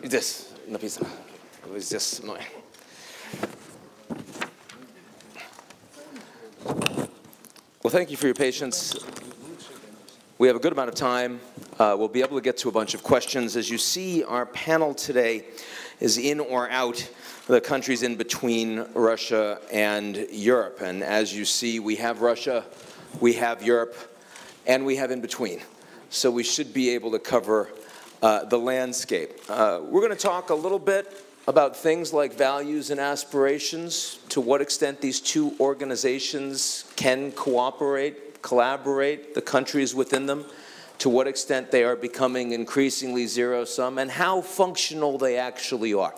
Здесь написано. Здесь мной. Well, thank you for your patience. We have a good amount of time. We'll be able to get to a bunch of questions. As you see, our panel today is in or out the countries in between Russia and Europe. And as you see, we have Russia, we have Europe, and we have in between. So we should be able to cover the landscape. We're going to talk a little bit about things like values and aspirations, to what extent these two organizations can cooperate, collaborate, the countries within them, to what extent they are becoming increasingly zero-sum, and how functional they actually are.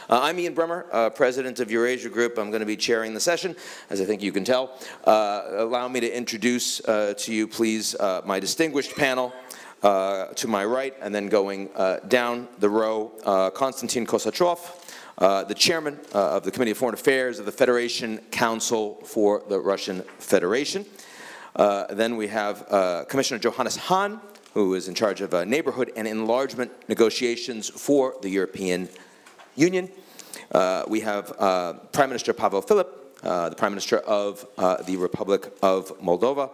I'm Ian Bremmer, president of Eurasia Group. I'm going to be chairing the session, as I think you can tell. Allow me to introduce to you, please, my distinguished panel. To my right, and then going down the row, Konstantin Kosachev, the chairman of the Committee of Foreign Affairs of the Federation Council for the Russian Federation. Then we have Commissioner Johannes Hahn, who is in charge of neighborhood and enlargement negotiations for the European Union. We have Prime Minister Pavel Filip, the Prime Minister of the Republic of Moldova,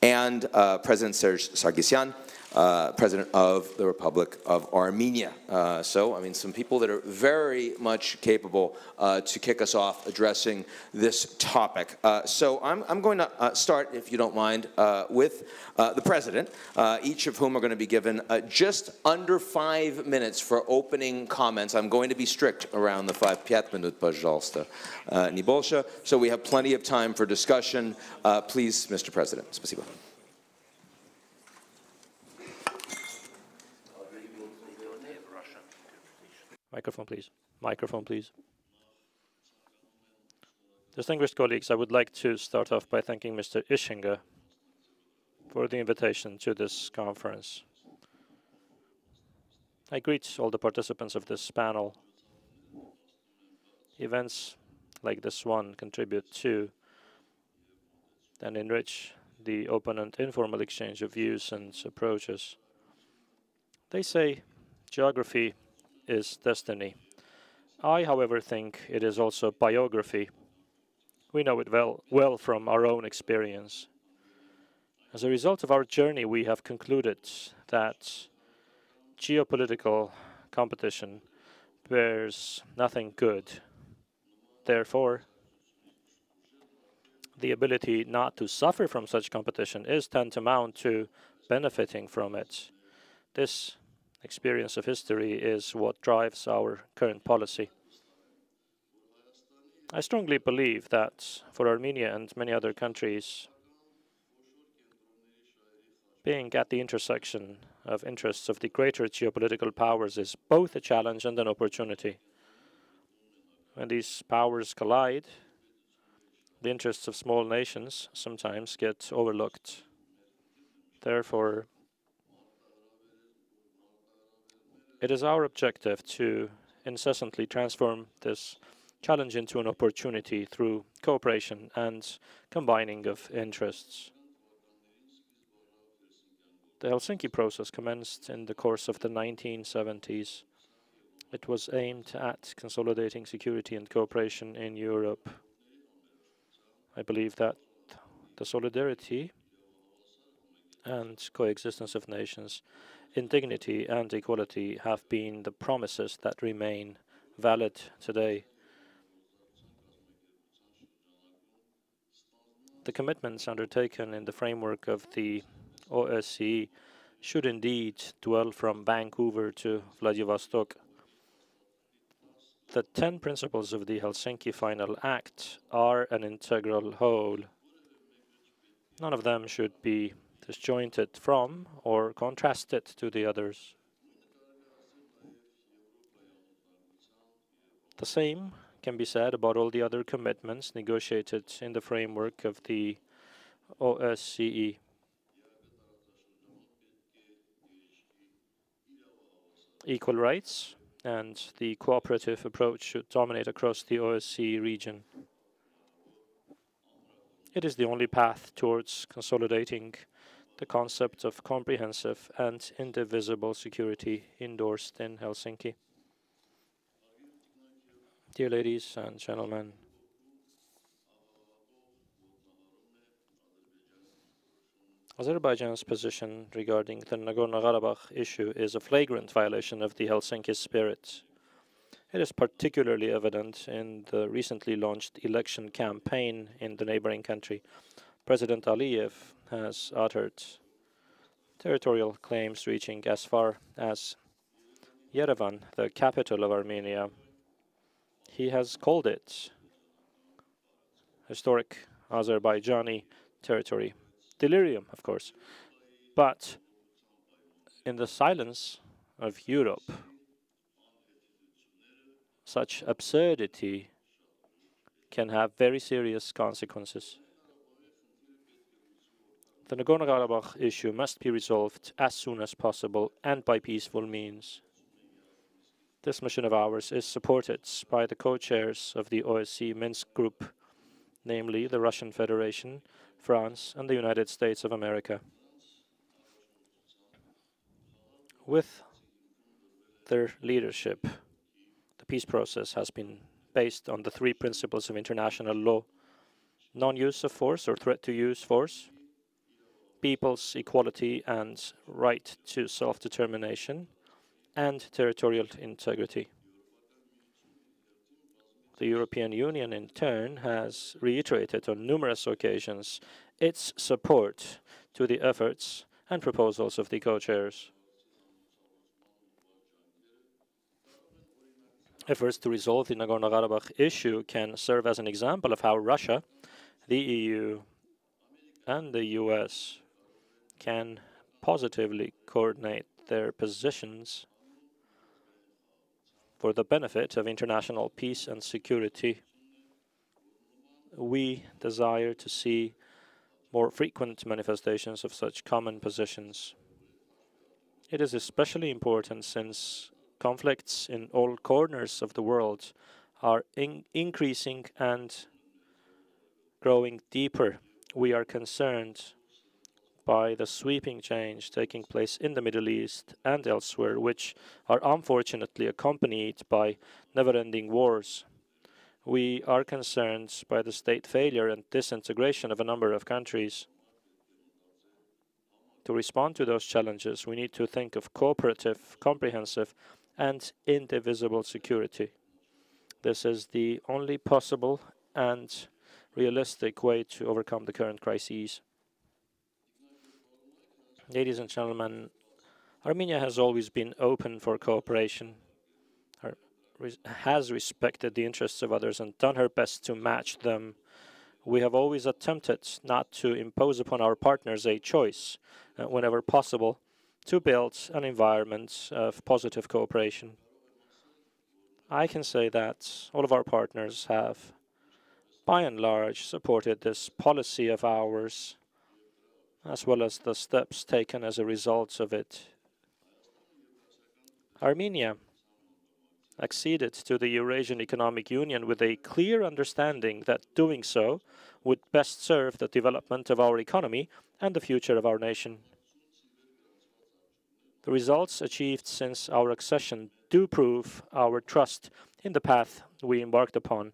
and President Serzh Sargsyan, President of the Republic of Armenia. So, I mean, some people that are very much capable to kick us off addressing this topic. So I'm going to start, if you don't mind, with the President, each of whom are going to be given just under 5 minutes for opening comments. I'm going to be strict around the 5 minut, пожалуйста, не больше. So we have plenty of time for discussion. Please, Mr. President. Спасибо. Microphone, please. Microphone, please. Distinguished colleagues, I would like to start off by thanking Mr. Ischinger for the invitation to this conference. I greet all the participants of this panel. Events like this one contribute to and enrich the open and informal exchange of views and approaches. They say geography is destiny. I, however, think it is also biography. We know it well from our own experience. As a result of our journey, we have concluded that geopolitical competition bears nothing good. Therefore, the ability not to suffer from such competition is tantamount to benefiting from it. This experience of history is what drives our current policy. I strongly believe that for Armenia and many other countries, being at the intersection of interests of the greater geopolitical powers is both a challenge and an opportunity. When these powers collide, the interests of small nations sometimes get overlooked. Therefore, it is our objective to incessantly transform this challenge into an opportunity through cooperation and combining of interests. The Helsinki process commenced in the course of the 1970s. It was aimed at consolidating security and cooperation in Europe. I believe that the solidarity and coexistence of nations in dignity and equality have been the promises that remain valid today. The commitments undertaken in the framework of the OSCE should indeed dwell from Vancouver to Vladivostok. The 10 principles of the Helsinki Final Act are an integral whole. None of them should be disjointed from or contrasted to the others. The same can be said about all the other commitments negotiated in the framework of the OSCE. Equal rights and the cooperative approach should dominate across the OSCE region. It is the only path towards consolidating the concept of comprehensive and indivisible security endorsed in Helsinki. Dear ladies and gentlemen, Azerbaijan's position regarding the Nagorno-Karabakh issue is a flagrant violation of the Helsinki spirit. It is particularly evident in the recently launched election campaign in the neighboring country. President Aliyev has uttered territorial claims reaching as far as Yerevan, the capital of Armenia. He has called it historic Azerbaijani territory. Delirium, of course. But in the silence of Europe, such absurdity can have very serious consequences. The Nagorno-Karabakh issue must be resolved as soon as possible and by peaceful means. This mission of ours is supported by the co-chairs of the OSCE Minsk Group, namely the Russian Federation, France, and the United States of America. With their leadership, the peace process has been based on the three principles of international law: non-use of force or threat to use force, people's equality and right to self-determination, and territorial integrity. The European Union, in turn, has reiterated on numerous occasions its support to the efforts and proposals of the co-chairs. Efforts to resolve the Nagorno-Karabakh issue can serve as an example of how Russia, the EU, and the US can positively coordinate their positions for the benefit of international peace and security. We desire to see more frequent manifestations of such common positions. It is especially important since conflicts in all corners of the world are increasing and growing deeper. We are concerned by the sweeping change taking place in the Middle East and elsewhere, which are unfortunately accompanied by never-ending wars. We are concerned by the state failure and disintegration of a number of countries. To respond to those challenges, we need to think of cooperative, comprehensive, and indivisible security. This is the only possible and realistic way to overcome the current crises. Ladies and gentlemen, Armenia has always been open for cooperation, has respected the interests of others and done her best to match them. We have always attempted not to impose upon our partners a choice, whenever possible, to build an environment of positive cooperation. I can say that all of our partners have, by and large, supported this policy of ours, as well as the steps taken as a result of it. Armenia acceded to the Eurasian Economic Union with a clear understanding that doing so would best serve the development of our economy and the future of our nation. The results achieved since our accession do prove our trust in the path we embarked upon.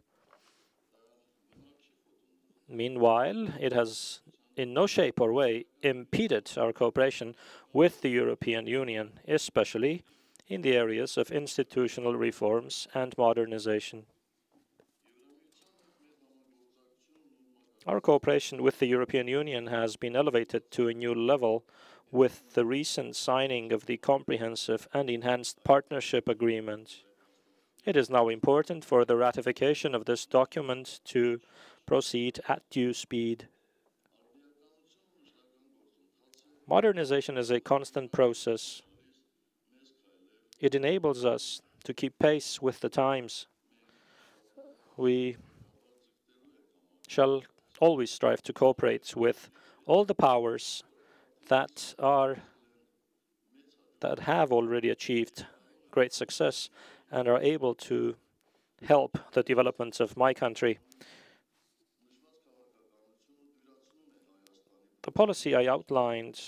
Meanwhile, it has in no shape or way impeded our cooperation with the European Union, especially in the areas of institutional reforms and modernization. Our cooperation with the European Union has been elevated to a new level with the recent signing of the Comprehensive and Enhanced Partnership Agreement. It is now important for the ratification of this document to proceed at due speed. Modernization is a constant process. It enables us to keep pace with the times. We shall always strive to cooperate with all the powers that have already achieved great success and are able to help the development of my country. The policy I outlined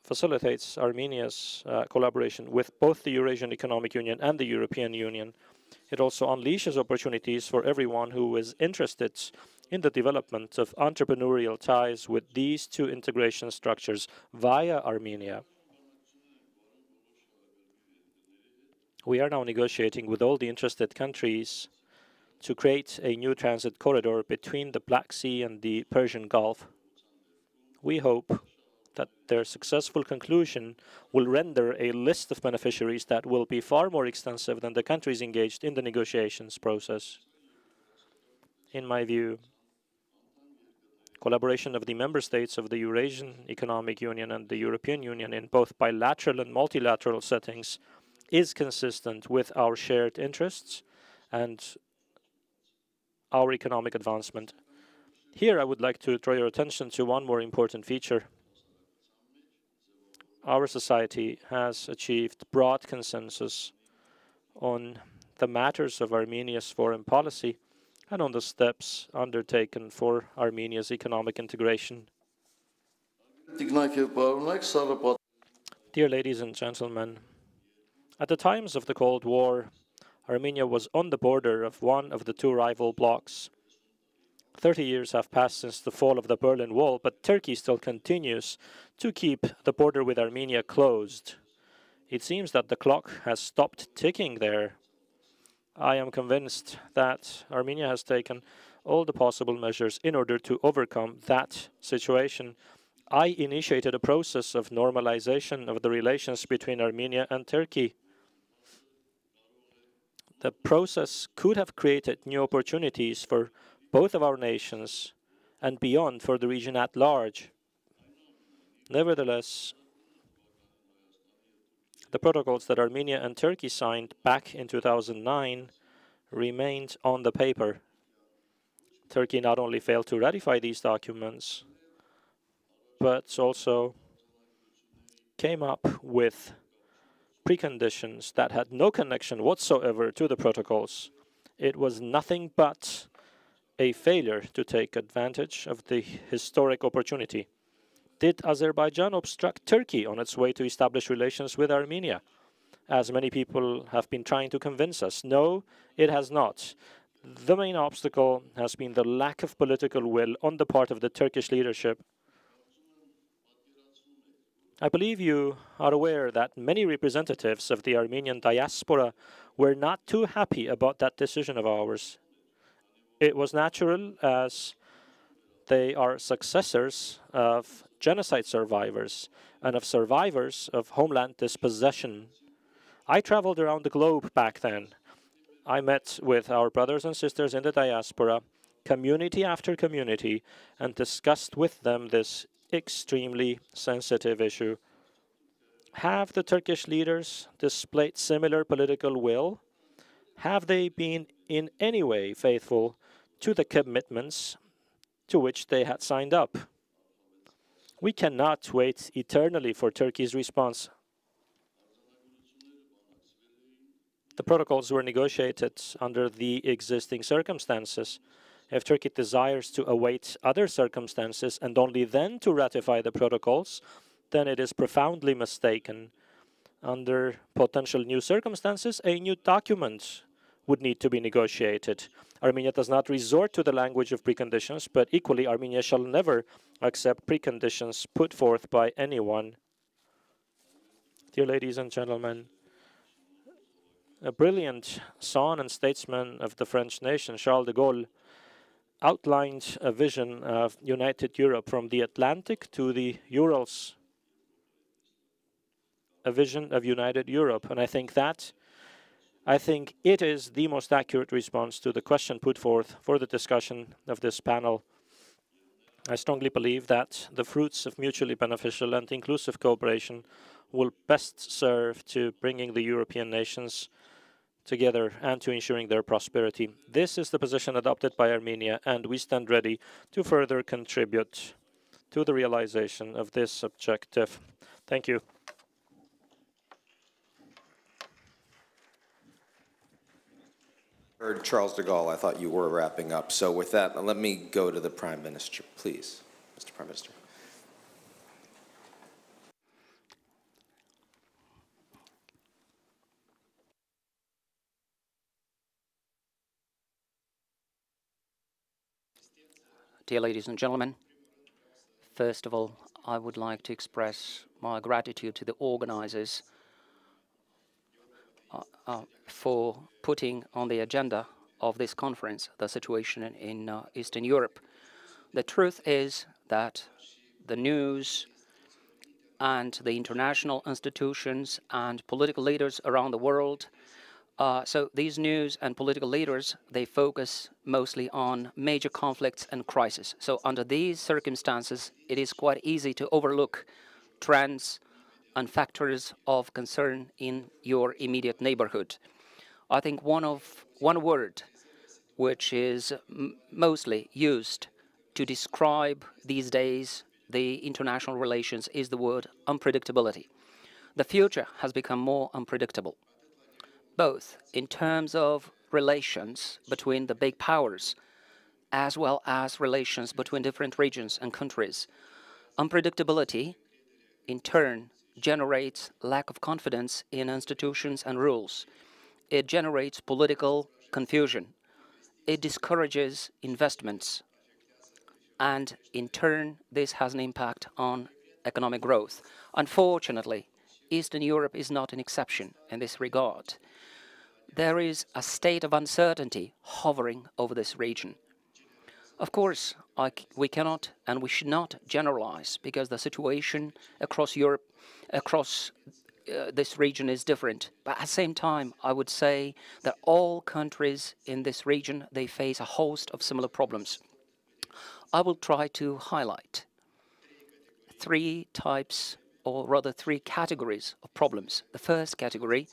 facilitates Armenia's collaboration with both the Eurasian Economic Union and the European Union. It also unleashes opportunities for everyone who is interested in the development of entrepreneurial ties with these two integration structures via Armenia. We are now negotiating with all the interested countries to create a new transit corridor between the Black Sea and the Persian Gulf. We hope that their successful conclusion will render a list of beneficiaries that will be far more extensive than the countries engaged in the negotiations process. In my view, collaboration of the member states of the Eurasian Economic Union and the European Union in both bilateral and multilateral settings is consistent with our shared interests and our economic advancement. Here I would like to draw your attention to one more important feature. Our society has achieved broad consensus on the matters of Armenia's foreign policy and on the steps undertaken for Armenia's economic integration. Dear ladies and gentlemen, at the times of the Cold War, Armenia was on the border of one of the two rival blocs. 30 years have passed since the fall of the Berlin Wall, but Turkey still continues to keep the border with Armenia closed. It seems that the clock has stopped ticking there. I am convinced that Armenia has taken all the possible measures in order to overcome that situation. I initiated a process of normalization of the relations between Armenia and Turkey. The process could have created new opportunities for both of our nations and beyond for the region at large. Nevertheless, the protocols that Armenia and Turkey signed back in 2009 remained on the paper. Turkey not only failed to ratify these documents, but also came up with preconditions that had no connection whatsoever to the protocols. It was nothing but a failure to take advantage of the historic opportunity. Did Azerbaijan obstruct Turkey on its way to establish relations with Armenia, as many people have been trying to convince us? No, it has not. The main obstacle has been the lack of political will on the part of the Turkish leadership. I believe you are aware that many representatives of the Armenian diaspora were not too happy about that decision of ours. It was natural, as they are successors of genocide survivors and of survivors of homeland dispossession. I traveled around the globe back then. I met with our brothers and sisters in the diaspora, community after community, and discussed with them this extremely sensitive issue. Have the Turkish leaders displayed similar political will? Have they been in any way faithful to the commitments to which they had signed up? We cannot wait eternally for Turkey's response. The protocols were negotiated under the existing circumstances. If Turkey desires to await other circumstances and only then to ratify the protocols, then it is profoundly mistaken. Under potential new circumstances, a new document would need to be negotiated. Armenia does not resort to the language of preconditions, but equally Armenia shall never accept preconditions put forth by anyone. Dear ladies and gentlemen, a brilliant son and statesman of the French nation, Charles de Gaulle, outlined a vision of united Europe from the Atlantic to the Urals, a vision of united Europe. And I think it is the most accurate response to the question put forth for the discussion of this panel. I strongly believe that the fruits of mutually beneficial and inclusive cooperation will best serve to bringing the European nations together and to ensuring their prosperity. This is the position adopted by Armenia, and we stand ready to further contribute to the realization of this objective. Thank you. Heard Charles de Gaulle. I thought you were wrapping up. So with that, let me go to the Prime Minister, please. Mr. Prime Minister. Dear ladies and gentlemen, first of all, I would like to express my gratitude to the organizers for putting on the agenda of this conference the situation in Eastern Europe. The truth is that the news and the international institutions and political leaders around the world, so these news and political leaders, they focus mostly on major conflicts and crises. So under these circumstances, it is quite easy to overlook trends and factors of concern in your immediate neighborhood. I think one word which is mostly used to describe these days the international relations is the word unpredictability. The future has become more unpredictable, both in terms of relations between the big powers as well as relations between different regions and countries. Unpredictability, in turn, generates lack of confidence in institutions and rules. It generates political confusion. It discourages investments. And in turn, this has an impact on economic growth. Unfortunately, Eastern Europe is not an exception in this regard. There is a state of uncertainty hovering over this region. Of course, we cannot and we should not generalize, because the situation across Europe, across this region is different. But at the same time, I would say that all countries in this region, they face a host of similar problems. I will try to highlight three types, or rather three categories of problems. The first category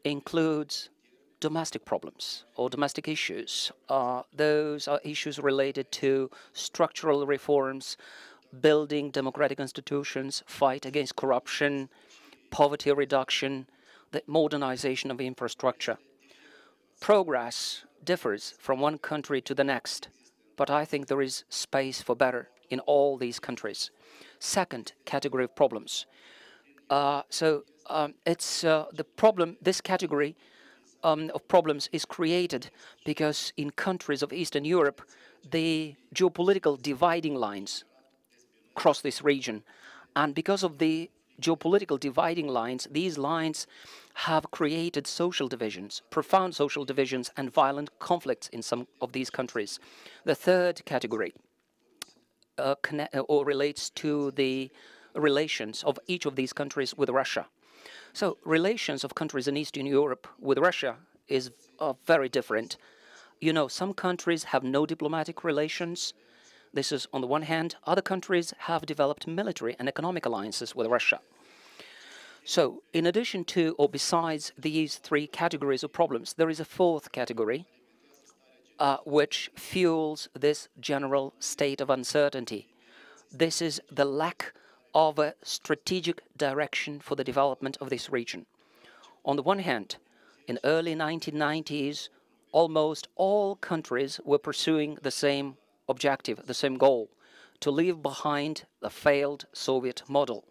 includes domestic problems or domestic issues. Those are issues related to structural reforms, building democratic institutions, fight against corruption, poverty reduction, the modernization of infrastructure. Progress differs from one country to the next, but I think there is space for better in all these countries. Second category of problems. The problem, this category of problems is created because in countries of Eastern Europe, the geopolitical dividing lines cross this region. And because of the geopolitical dividing lines, these lines have created social divisions, profound social divisions and violent conflicts in some of these countries. The third category relates to the relations of each of these countries with Russia. So relations of countries in Eastern Europe with Russia is very different. You know, some countries have no diplomatic relations. This is on the one hand. Other countries have developed military and economic alliances with Russia. So in addition to or besides these three categories of problems, there is a fourth category which fuels this general state of uncertainty. This is the lack of a strategic direction for the development of this region. On the one hand, in early 1990s, almost all countries were pursuing the same objective, the same goal, to leave behind the failed Soviet model.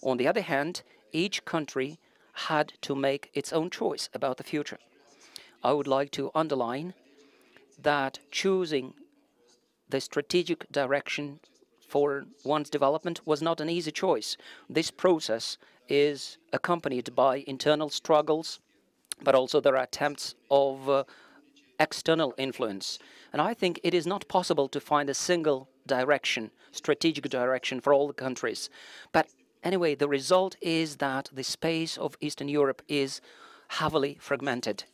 On the other hand, each country had to make its own choice about the future. I would like to underline that choosing the strategic direction for one's development was not an easy choice. This process is accompanied by internal struggles, but also there are attempts of external influence. And I think it is not possible to find a single direction, strategic direction for all the countries. But anyway, the result is that the space of Eastern Europe is heavily fragmented.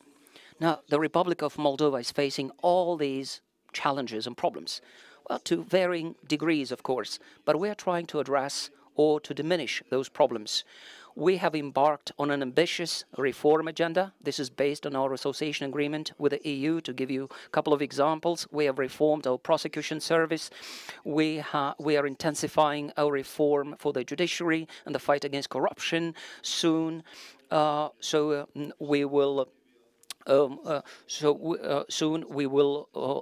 Now, the Republic of Moldova is facing all these challenges and problems. Well, to varying degrees, of course, but we are trying to address or to diminish those problems. We have embarked on an ambitious reform agenda. This is based on our association agreement with the EU. To give you a couple of examples, we have reformed our prosecution service. We are intensifying our reform for the judiciary and the fight against corruption. Soon we will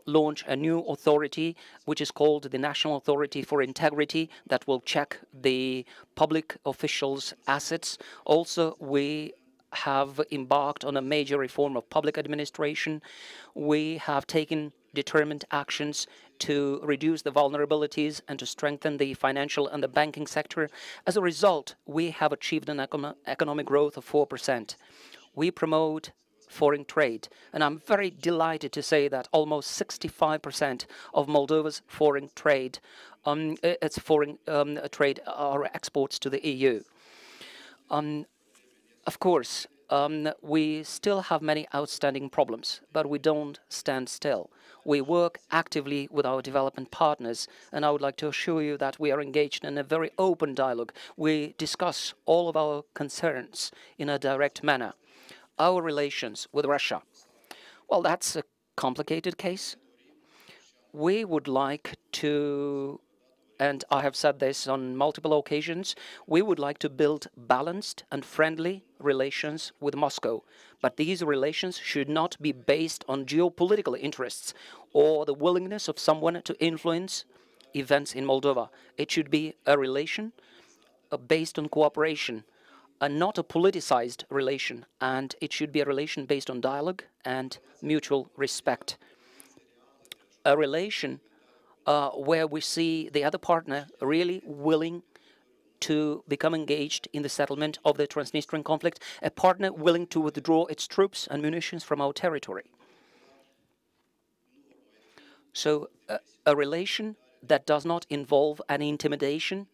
launch a new authority, which is called the National Authority for Integrity, that will check the public officials' assets. Also, we have embarked on a major reform of public administration. We have taken determined actions to reduce the vulnerabilities and to strengthen the financial and the banking sector. As a result, we have achieved an economic growth of 4%. We promote foreign trade, and I'm very delighted to say that almost 65% of Moldova's foreign trade, trade are exports to the EU. Of course, we still have many outstanding problems, but we don't stand still. We work actively with our development partners, and I would like to assure you that we are engaged in a very open dialogue. We discuss all of our concerns in a direct manner. Our relations with Russia, well, that's a complicated case. We would like to, and I have said this on multiple occasions, we would like to build balanced and friendly relations with Moscow. But these relations should not be based on geopolitical interests or the willingness of someone to influence events in Moldova. It should be a relation based on cooperation, and not a politicized relation, and it should be a relation based on dialogue and mutual respect. A relation where we see the other partner really willing to become engaged in the settlement of the Transnistrian conflict, a partner willing to withdraw its troops and munitions from our territory. So a relation that does not involve any intimidation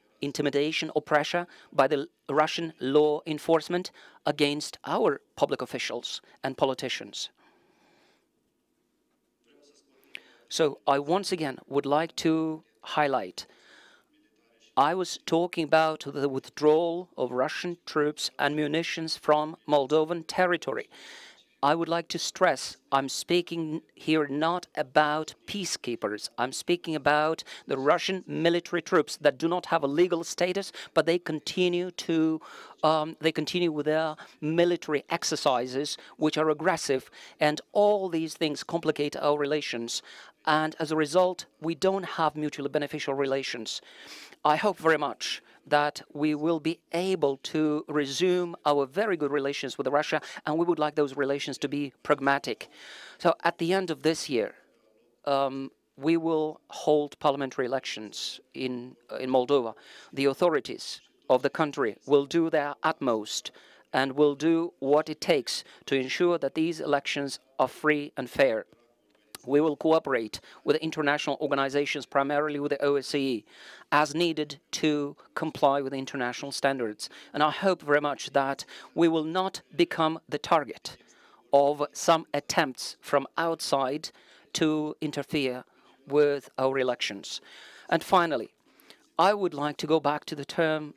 or pressure by the Russian law enforcement against our public officials and politicians. So I once again would like to highlight, I was talking about the withdrawal of Russian troops and munitions from Moldovan territory. I would like to stress, I'm speaking here not about peacekeepers. I'm speaking about the Russian military troops that do not have a legal status, but they continue with their military exercises, which are aggressive, and all these things complicate our relations. And as a result, we don't have mutually beneficial relations. I hope very much that we will be able to resume our very good relations with Russia, and we would like those relations to be pragmatic. So at the end of this year, we will hold parliamentary elections in Moldova. The authorities of the country will do their utmost and will do what it takes to ensure that these elections are free and fair. We will cooperate with international organizations, primarily with the OSCE, as needed to comply with international standards. And I hope very much that we will not become the target of some attempts from outside to interfere with our elections. And finally, I would like to go back to the term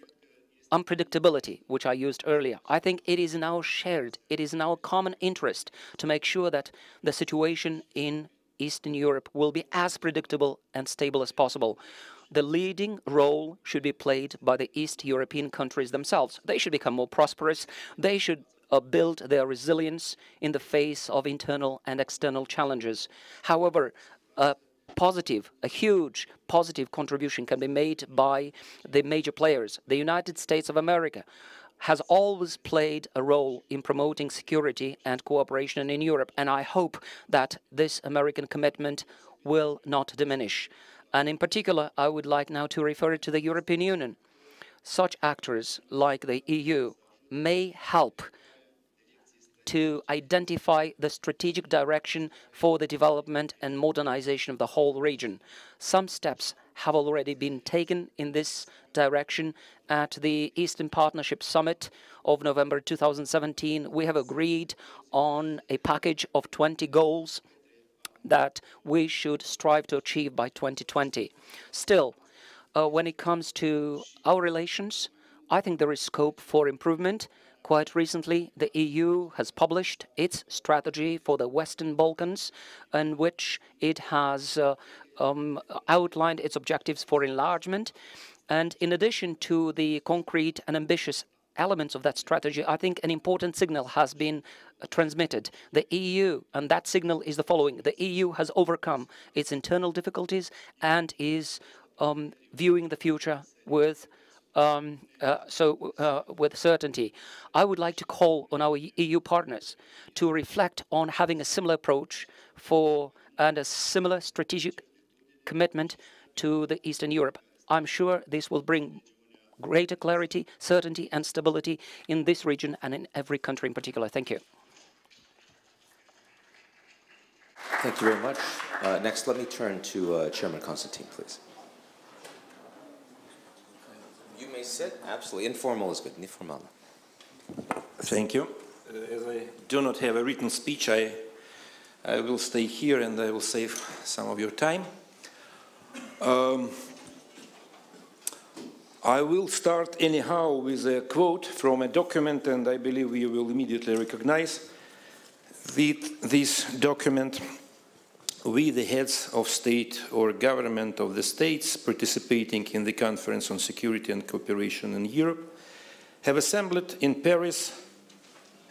unpredictability, which I used earlier. I think it is in our common interest to make sure that the situation in Eastern Europe will be as predictable and stable as possible. The leading role should be played by the East European countries themselves. They should become more prosperous. They should build their resilience in the face of internal and external challenges. However, a huge positive contribution can be made by the major players. The United States of America has always played a role in promoting security and cooperation in Europe, and I hope that this American commitment will not diminish. And in particular, I would like now to refer to the European Union. Such actors like the EU may help to identify the strategic direction for the development and modernization of the whole region. Some steps have already been taken in this direction. At the Eastern Partnership Summit of November 2017, we have agreed on a package of 20 goals that we should strive to achieve by 2020. Still, when it comes to our relations, I think there is scope for improvement. Quite recently, the EU has published its strategy for the Western Balkans, in which it has outlined its objectives for enlargement. And in addition to the concrete and ambitious elements of that strategy, I think an important signal has been transmitted. The EU, and that signal is the following: the EU has overcome its internal difficulties and is viewing the future with with certainty. I would like to call on our EU partners to reflect on having a similar approach for and a similar strategic commitment to the Eastern Europe. I'm sure this will bring greater clarity, certainty and stability in this region and in every country in particular. Thank you. Thank you very much. Next, let me turn to Chairman Konstantin, please. You may sit. Absolutely. Informal is good. Informal. Thank you. As I do not have a written speech, I will stay here and I will save some of your time. I will start anyhow with a quote from a document, and I believe you will immediately recognize this document. We, the heads of state or government of the states participating in the Conference on Security and Cooperation in Europe, have assembled in Paris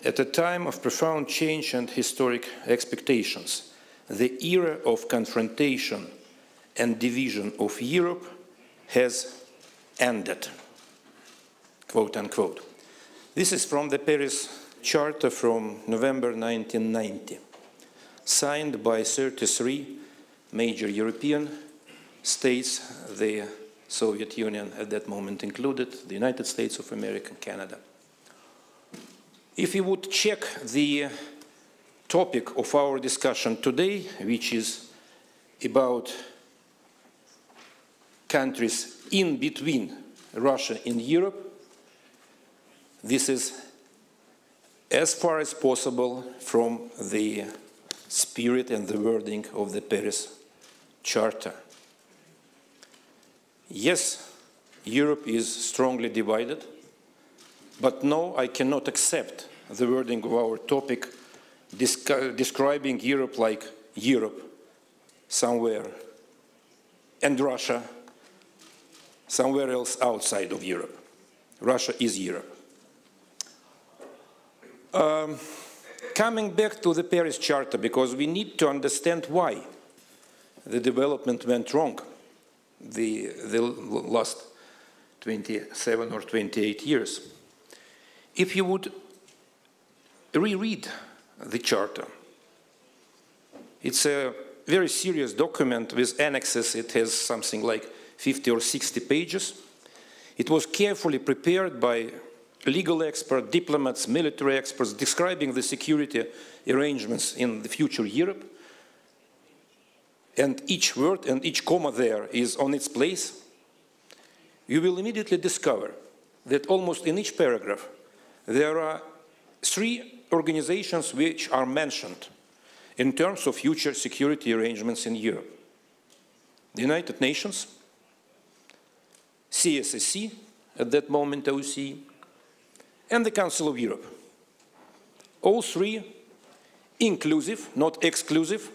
at a time of profound change and historic expectations. The era of confrontation and division of Europe has ended, quote unquote. This is from the Paris Charter from November 1990, signed by 33 major European states, the Soviet Union at that moment included, the United States of America, and Canada. If you would check the topic of our discussion today, which is about countries in between Russia and Europe, this is as far as possible from the spirit and the wording of the Paris Charter. Yes, Europe is strongly divided, but no, I cannot accept the wording of our topic describing Europe like Europe somewhere and Russia somewhere else outside of Europe. Russia is Europe. Coming back to the Paris Charter, because we need to understand why the development went wrong the last 27 or 28 years. If you would reread the Charter, it's a very serious document with annexes. It has something like 50 or 60 pages. It was carefully prepared by legal experts, diplomats, military experts, describing the security arrangements in the future Europe. And each word and each comma there is on its place. You will immediately discover that almost in each paragraph there are 3 organizations which are mentioned in terms of future security arrangements in Europe. The United Nations, CSSC, at that moment OSCE, and the Council of Europe. All 3 inclusive, not exclusive,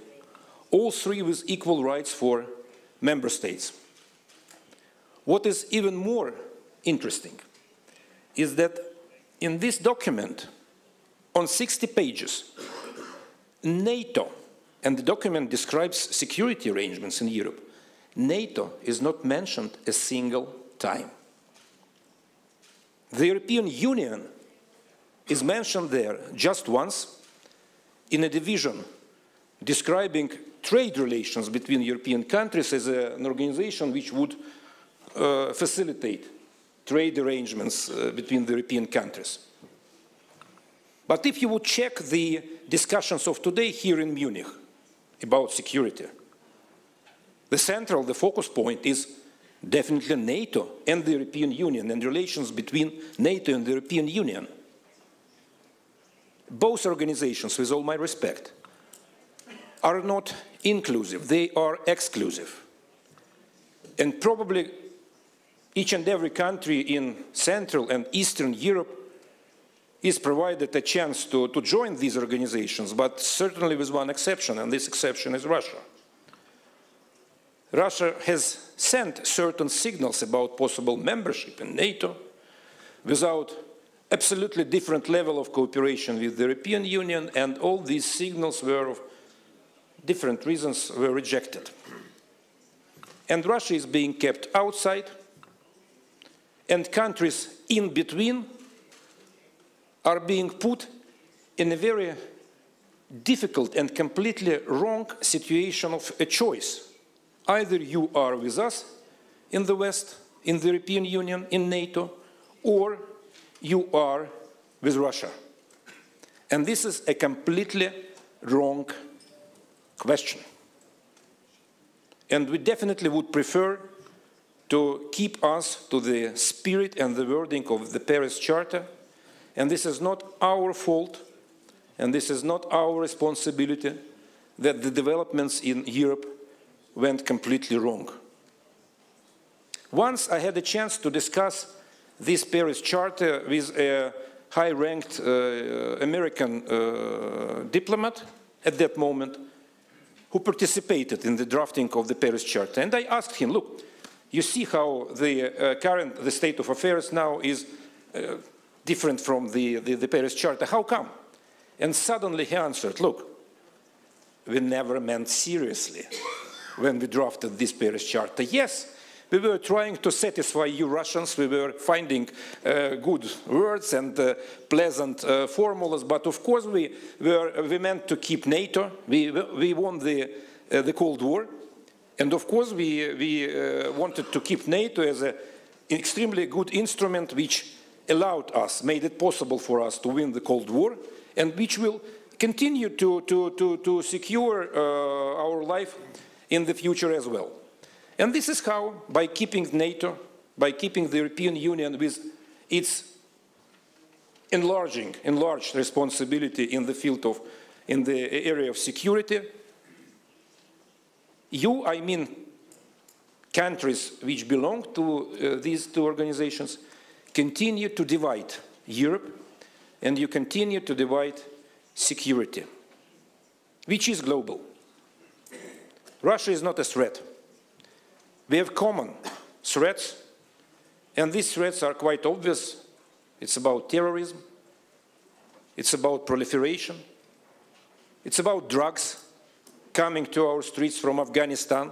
all 3 with equal rights for member states. What is even more interesting is that in this document, on 60 pages, NATO, and the document describes security arrangements in Europe, NATO is not mentioned a single time. The European Union is mentioned there just once in a division describing trade relations between European countries as an organization which would facilitate trade arrangements between the European countries. But if you would check the discussions of today here in Munich about security, the focus point is definitely NATO and the European Union and relations between NATO and the European Union. Both organizations, with all my respect, are not inclusive, they are exclusive. And probably each and every country in Central and Eastern Europe is provided a chance to join these organizations, but certainly with one exception, and this exception is Russia. Russia has sent certain signals about possible membership in NATO without absolutely different level of cooperation with the European Union, and all these signals were of different reasons were rejected. And Russia is being kept outside, and countries in between are being put in a very difficult and completely wrong situation of a choice. Either you are with us in the West, in the European Union, in NATO, or you are with Russia. And this is a completely wrong question. And we definitely would prefer to keep us to the spirit and the wording of the Paris Charter. And this is not our fault, and this is not our responsibility that the developments in Europe went completely wrong. Once I had a chance to discuss this Paris Charter with a high-ranked American diplomat at that moment who participated in the drafting of the Paris Charter. And I asked him, look, you see how the state of affairs now is different from the Paris Charter. How come? And suddenly he answered, look, we never meant seriously when we drafted this Paris Charter. Yes, we were trying to satisfy you Russians. We were finding good words and pleasant formulas. But of course, we meant to keep NATO. We won the Cold War. And of course, we wanted to keep NATO as an extremely good instrument which allowed us, made it possible for us to win the Cold War, and which will continue to secure our life in the future as well. And this is how, by keeping NATO, by keeping the European Union with its enlarged responsibility in the field of, in the area of security, I mean countries which belong to these two organizations, continue to divide Europe, and you continue to divide security, which is global. Russia is not a threat. We have common threats, and these threats are quite obvious. It's about terrorism, it's about proliferation, it's about drugs coming to our streets from Afghanistan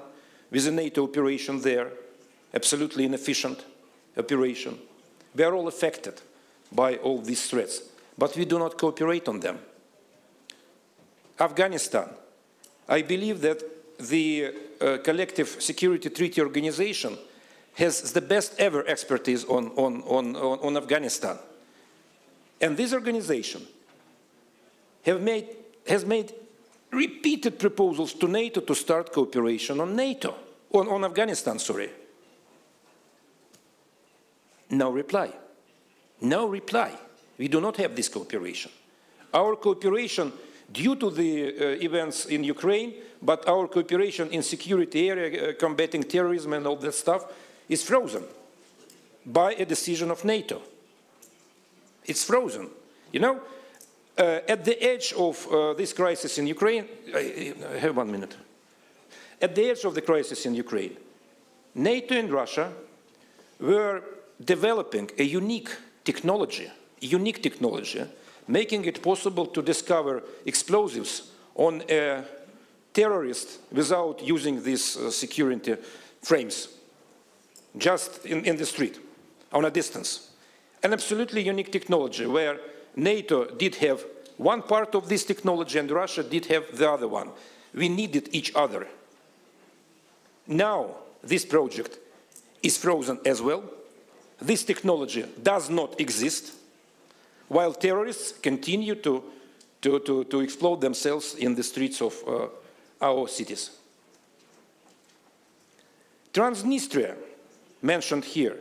with a NATO operation there, absolutely inefficient operation. We are all affected by all these threats, but we do not cooperate on them. Afghanistan, I believe that the Collective Security Treaty Organization has the best ever expertise on Afghanistan. And this organization has made repeated proposals to NATO to start cooperation on Afghanistan, sorry. No reply. No reply. We do not have this cooperation. Our cooperation, due to the events in Ukraine, but our cooperation in security area, combating terrorism and all that stuff, is frozen by a decision of NATO. It's frozen. You know, at the edge of this crisis in Ukraine, I have 1 minute. At the edge of the crisis in Ukraine, NATO and Russia were developing a unique technology, making it possible to discover explosives on a terrorist without using these security frames, just in the street, on a distance. An absolutely unique technology where NATO did have one part of this technology and Russia did have the other one. We needed each other. Now this project is frozen as well. This technology does not exist, while terrorists continue to explode themselves in the streets of our cities. Transnistria, mentioned here.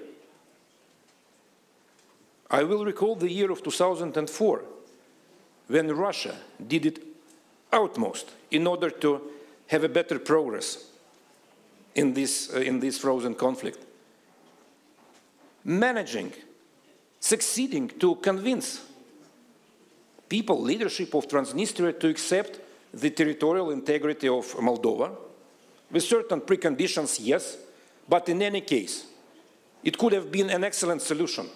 I will recall the year of 2004, when Russia did its utmost in order to have a better progress in this frozen conflict. Succeeding to convince people, leadership of Transnistria, to accept the territorial integrity of Moldova, with certain preconditions, yes, but in any case, it could have been an excellent solution.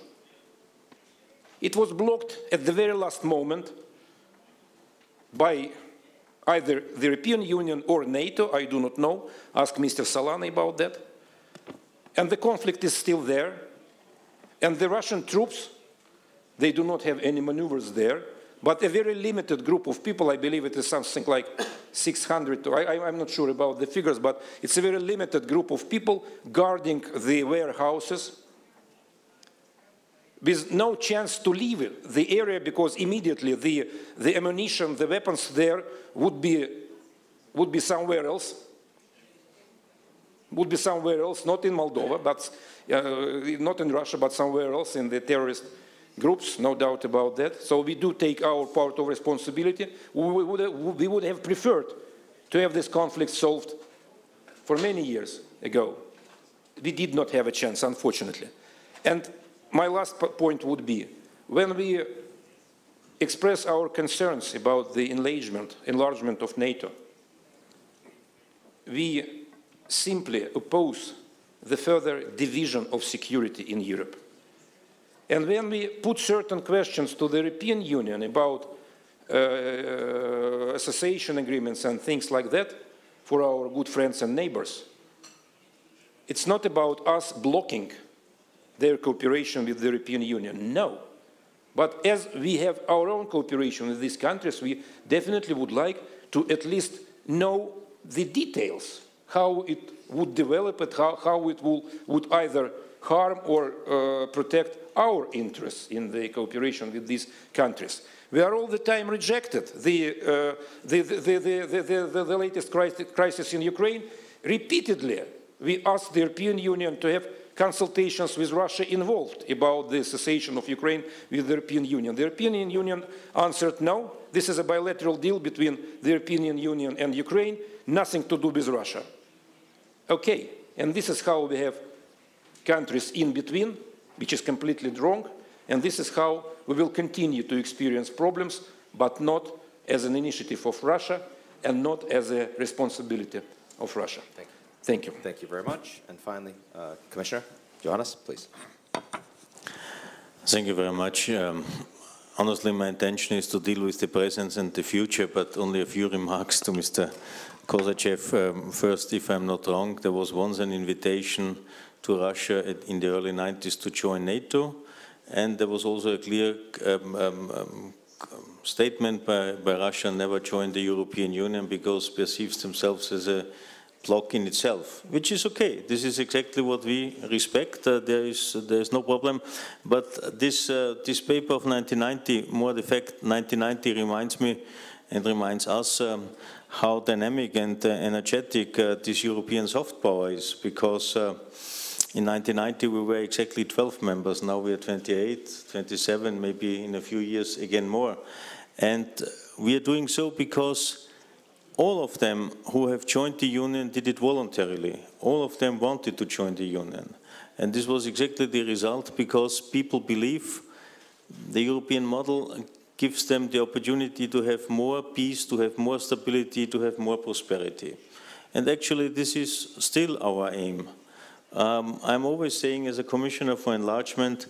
It was blocked at the very last moment by either the European Union or NATO, I do not know, ask Mr. Solana about that. And the conflict is still there. And the Russian troops, they do not have any maneuvers there. but a very limited group of people, I believe it is something like 600, I'm not sure about the figures, but it's a very limited group of people guarding the warehouses with no chance to leave the area, because immediately the ammunition, the weapons there would be somewhere else. Would be somewhere else, not in Moldova, but not in Russia, but somewhere else in the terrorist groups, no doubt about that. So we do take our part of responsibility. We would have preferred to have this conflict solved for many years ago. We did not have a chance, unfortunately. And my last point would be, when we express our concerns about the enlargement of NATO, we simply oppose the further division of security in Europe. And when we put certain questions to the European Union about association agreements and things like that for our good friends and neighbors, it's not about us blocking their cooperation with the European Union, no. But as we have our own cooperation with these countries, we definitely would like to at least know the details, how it would develop it, how it would either harm or protect our interests in the cooperation with these countries. We are all the time rejected. The latest crisis in Ukraine, repeatedly, we asked the European Union to have consultations with Russia involved about the cessation of Ukraine with the European Union. The European Union answered no. This is a bilateral deal between the European Union and Ukraine, nothing to do with Russia. Okay, and this is how we have countries in between, which is completely wrong, and this is how we will continue to experience problems, but not as an initiative of Russia and not as a responsibility of Russia. Thank you. Thank you very much. And finally, Commissioner Johannes, please. Thank you very much. Honestly, my intention is to deal with the present and the future, but only a few remarks to Mr. Kosachev. First, if I'm not wrong, there was once an invitation to Russia in the early 90s to join NATO, and there was also a clear statement by Russia never join the European Union because perceives themselves as a bloc in itself, which is okay. This is exactly what we respect. There is no problem. But this paper of 1990, more the fact 1990 reminds me and reminds us how dynamic and energetic this European soft power is, because in 1990 we were exactly 12 members. Now we are 28, 27, maybe in a few years again more. And we are doing so because all of them who have joined the Union did it voluntarily. All of them wanted to join the Union. And this was exactly the result, because people believe the European model gives them the opportunity to have more peace, to have more stability, to have more prosperity. And actually this is still our aim. I'm always saying, as a Commissioner for Enlargement,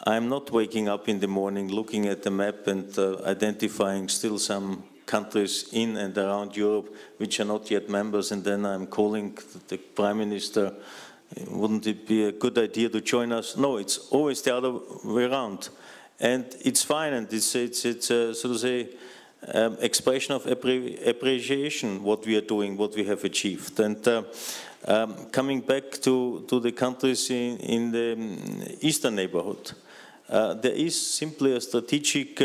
I'm not waking up in the morning looking at the map and identifying still some countries in and around Europe which are not yet members, and then I'm calling the Prime Minister, wouldn't it be a good idea to join us? No, it's always the other way around. And it's fine, and it's so to say, expression of appreciation what we are doing, what we have achieved. And coming back to the countries in the Eastern Neighbourhood, there is simply a strategic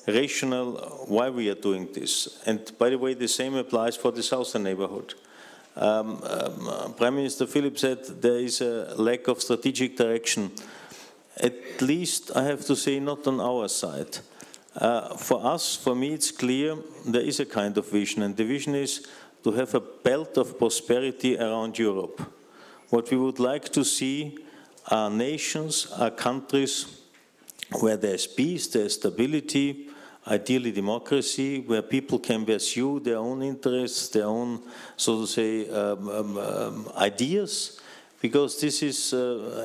rationale why we are doing this. And by the way, the same applies for the Southern Neighbourhood. Prime Minister Filip said there is a lack of strategic direction. At least, I have to say, not on our side. For us, for me, it's clear there is a kind of vision, and the vision is to have a belt of prosperity around Europe. What we would like to see are nations, are countries where there's peace, there's stability, ideally democracy, where people can pursue their own interests, their own, so to say, ideas, because this is,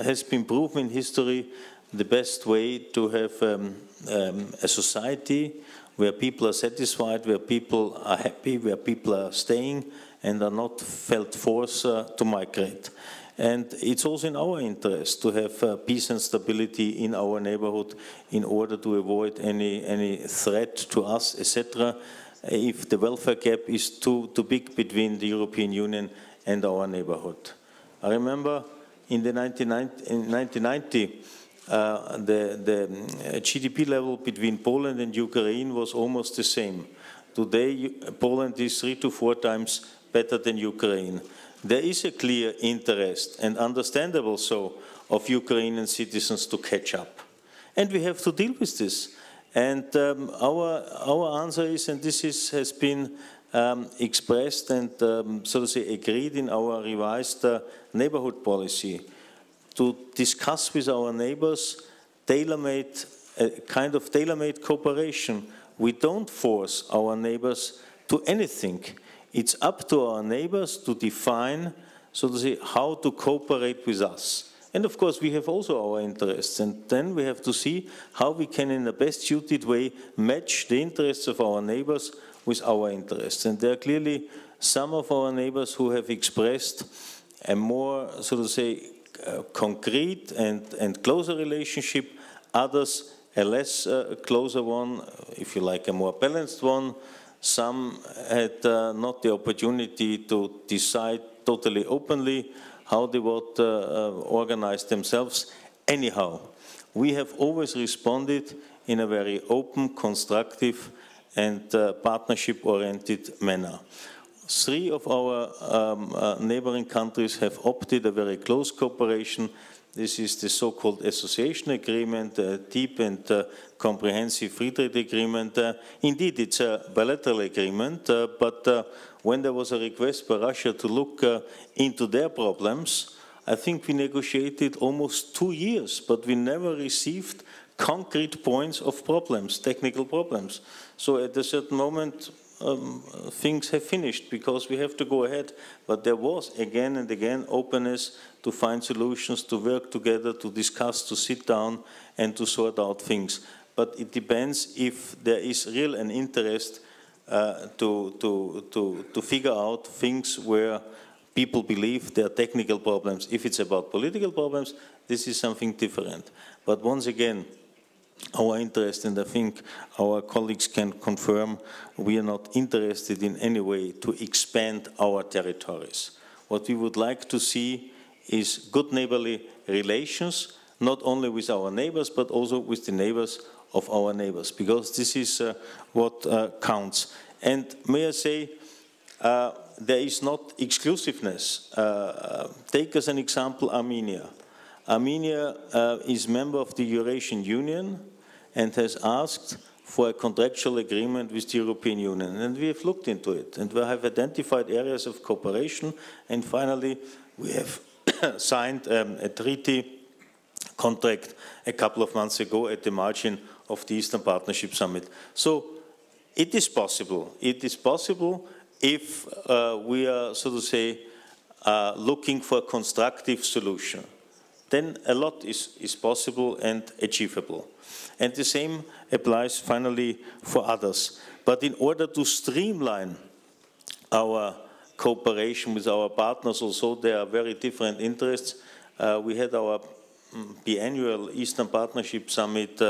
has been proven in history the best way to have a society where people are satisfied, where people are happy, where people are staying and are not felt forced to migrate. And it's also in our interest to have peace and stability in our neighborhood in order to avoid any threat to us, etc., if the welfare gap is too big between the European Union and our neighborhood. I remember in 1990, the GDP level between Poland and Ukraine was almost the same. Today, Poland is 3 to 4 times better than Ukraine. There is a clear interest, and understandable so, of Ukrainian citizens to catch up. And we have to deal with this. And our answer is, and this has been expressed and so to say agreed in our revised neighborhood policy, to discuss with our neighbors tailor-made, kind of tailor-made cooperation. We don't force our neighbors to anything. It's up to our neighbors to define, so to say, how to cooperate with us. And of course, we have also our interests, and then we have to see how we can, in the best suited way, match the interests of our neighbors with our interests. And there are clearly some of our neighbors who have expressed a more, so to say, concrete and closer relationship, others a less closer one, if you like, a more balanced one. Some had not the opportunity to decide totally openly how they would organize themselves. Anyhow, we have always responded in a very open, constructive and partnership-oriented manner. 3 of our neighboring countries have opted a very close cooperation. This is the so-called association agreement, a deep and comprehensive free trade agreement. Indeed, it's a bilateral agreement, but when there was a request by Russia to look into their problems, I think we negotiated almost 2 years, but we never received concrete points of problems, technical problems. So at a certain moment, things have finished because we have to go ahead. But there was again and again openness to find solutions, to work together, to discuss, to sit down and to sort out things. But it depends if there is real an interest to figure out things where people believe there are technical problems. If it's about political problems, this is something different. But once again, our interest, and I think our colleagues can confirm, we are not interested in any way to expand our territories. What we would like to see is good neighborly relations, not only with our neighbors, but also with the neighbors of our neighbors, because this is what counts. And may I say, there is not exclusiveness. Take as an example Armenia. Armenia is member of the Eurasian Union and has asked for a contractual agreement with the European Union. And we have looked into it, and we have identified areas of cooperation, and finally we have signed a treaty contract a couple of months ago at the margin of the Eastern Partnership Summit. So it is possible. It is possible if we are, so to say, looking for a constructive solution. Then a lot is possible and achievable. And the same applies finally for others. But in order to streamline our cooperation with our partners, also there are very different interests. We had our biannual Eastern Partnership Summit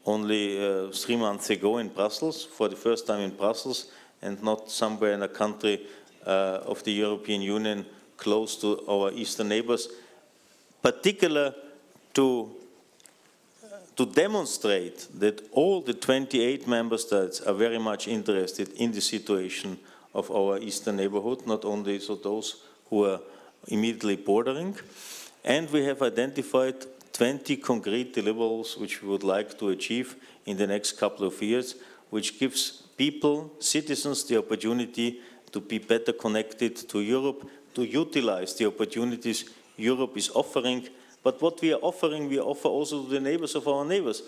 only 3 months ago in Brussels, for the first time in Brussels, and not somewhere in a country of the European Union close to our eastern neighbors, particular to demonstrate that all the 28 member states are very much interested in the situation of our eastern neighborhood, not only so those who are immediately bordering. And we have identified 20 concrete deliverables which we would like to achieve in the next couple of years, which gives people, citizens, the opportunity to be better connected to Europe, to utilize the opportunities Europe is offering. But what we are offering, we offer also to the neighbors of our neighbors.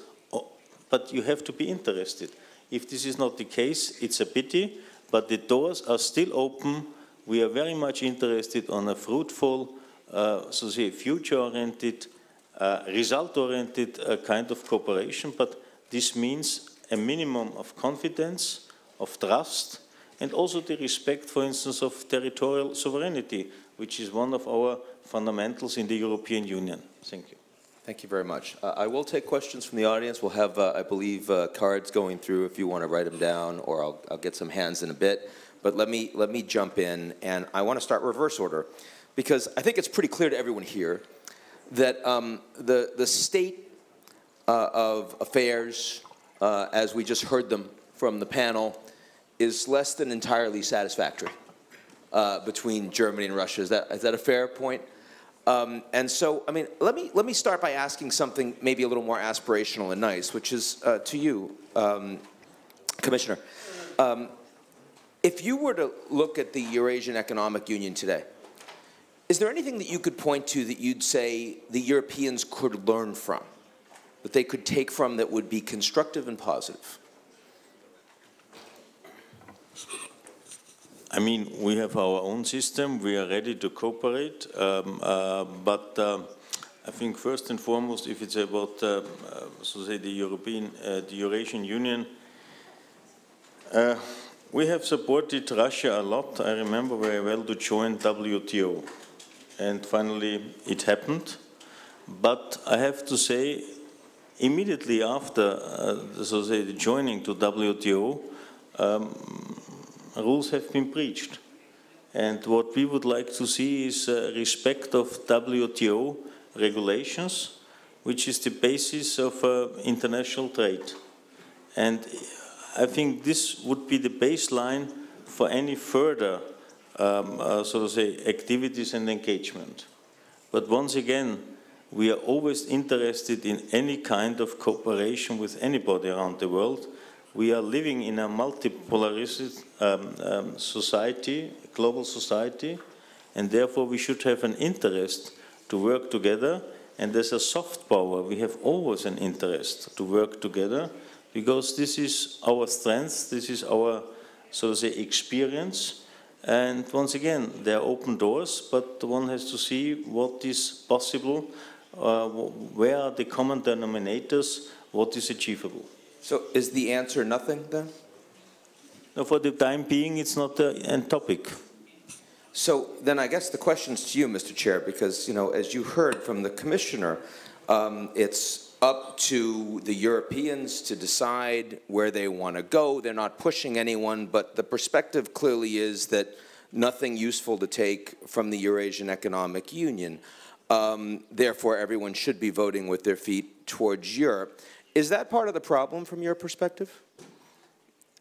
But you have to be interested. If this is not the case, it's a pity, but the doors are still open. We are very much interested on a fruitful, so to say, future-oriented, result-oriented kind of cooperation, but this means a minimum of confidence, of trust, and also the respect, for instance, of territorial sovereignty, which is one of our fundamentals in the European Union. Thank you. Thank you very much. I will take questions from the audience. We'll have, I believe, cards going through if you want to write them down, or I'll get some hands in a bit. But let me jump in, and I want to start reverse order, because I think it's pretty clear to everyone here that the state of affairs, as we just heard them from the panel, is less than entirely satisfactory between Germany and Russia. Is that a fair point? And so, I mean, let me start by asking something maybe a little more aspirational and nice, which is to you, Commissioner. If you were to look at the Eurasian Economic Union today, is there anything that you could point to that you'd say the Europeans could learn from, that they could take from that would be constructive and positive? I mean, we have our own system. We are ready to cooperate. But I think first and foremost, if it's about, so say, the Eurasian Union, we have supported Russia a lot. I remember very well to join WTO. And finally, it happened. But I have to say, immediately after, so say, the joining to WTO, rules have been breached. And what we would like to see is respect of WTO regulations, which is the basis of international trade. And I think this would be the baseline for any further, so to say, activities and engagement. But once again, we are always interested in any kind of cooperation with anybody around the world. We are living in a multipolarized society, global society, and therefore we should have an interest to work together. And as a soft power, we have always an interest to work together, because this is our strength, this is our, so to say, experience. And once again, there are open doors, but one has to see what is possible, where are the common denominators, what is achievable. So is the answer nothing, then? No, for the time being, it's not a topic. So then I guess the question's to you, Mr. Chair, because, you know, as you heard from the Commissioner, it's up to the Europeans to decide where they want to go. They're not pushing anyone, but the perspective clearly is that nothing useful to take from the Eurasian Economic Union. Therefore, everyone should be voting with their feet towards Europe. Is that part of the problem from your perspective?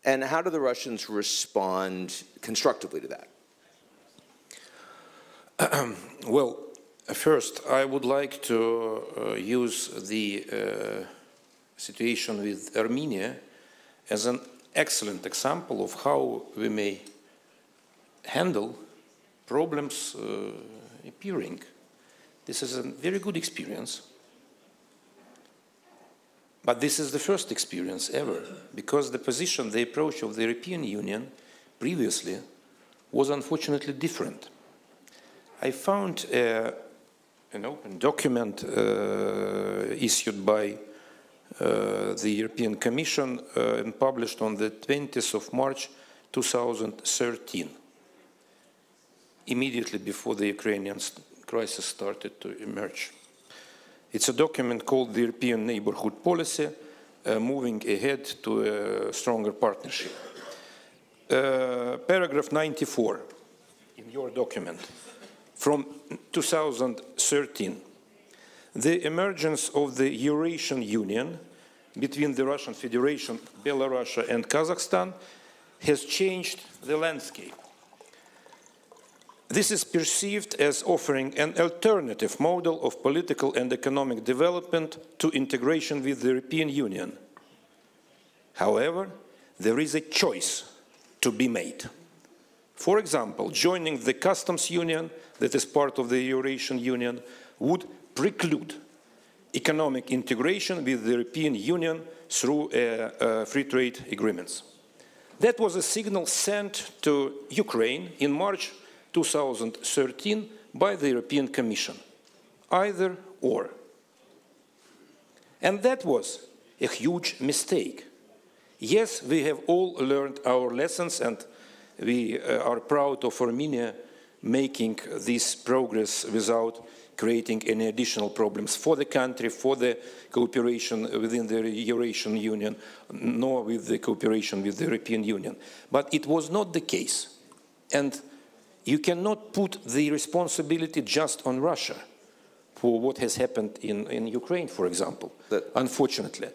And how do the Russians respond constructively to that? Well, first, I would like to use the situation with Armenia as an excellent example of how we may handle problems appearing. This is a very good experience. But this is the first experience ever, because the position, the approach of the European Union previously was unfortunately different. I found an open document issued by the European Commission and published on the 20th of March 2013, immediately before the Ukrainian crisis started to emerge. It's a document called the European Neighbourhood Policy, moving ahead to a stronger partnership. Paragraph 94 in your document from 2013. The emergence of the Eurasian Union between the Russian Federation, Belarus, and Kazakhstan has changed the landscape. This is perceived as offering an alternative model of political and economic development to integration with the European Union. However, there is a choice to be made. For example, joining the customs union that is part of the Eurasian Union would preclude economic integration with the European Union through free trade agreements. That was a signal sent to Ukraine in March 2013 by the European Commission. Either or. And that was a huge mistake. Yes, we have all learned our lessons, and we are proud of Armenia making this progress without creating any additional problems for the country, for the cooperation within the Eurasian Union, nor with the cooperation with the European Union. But it was not the case. And you cannot put the responsibility just on Russia for what has happened in Ukraine, for example, unfortunately.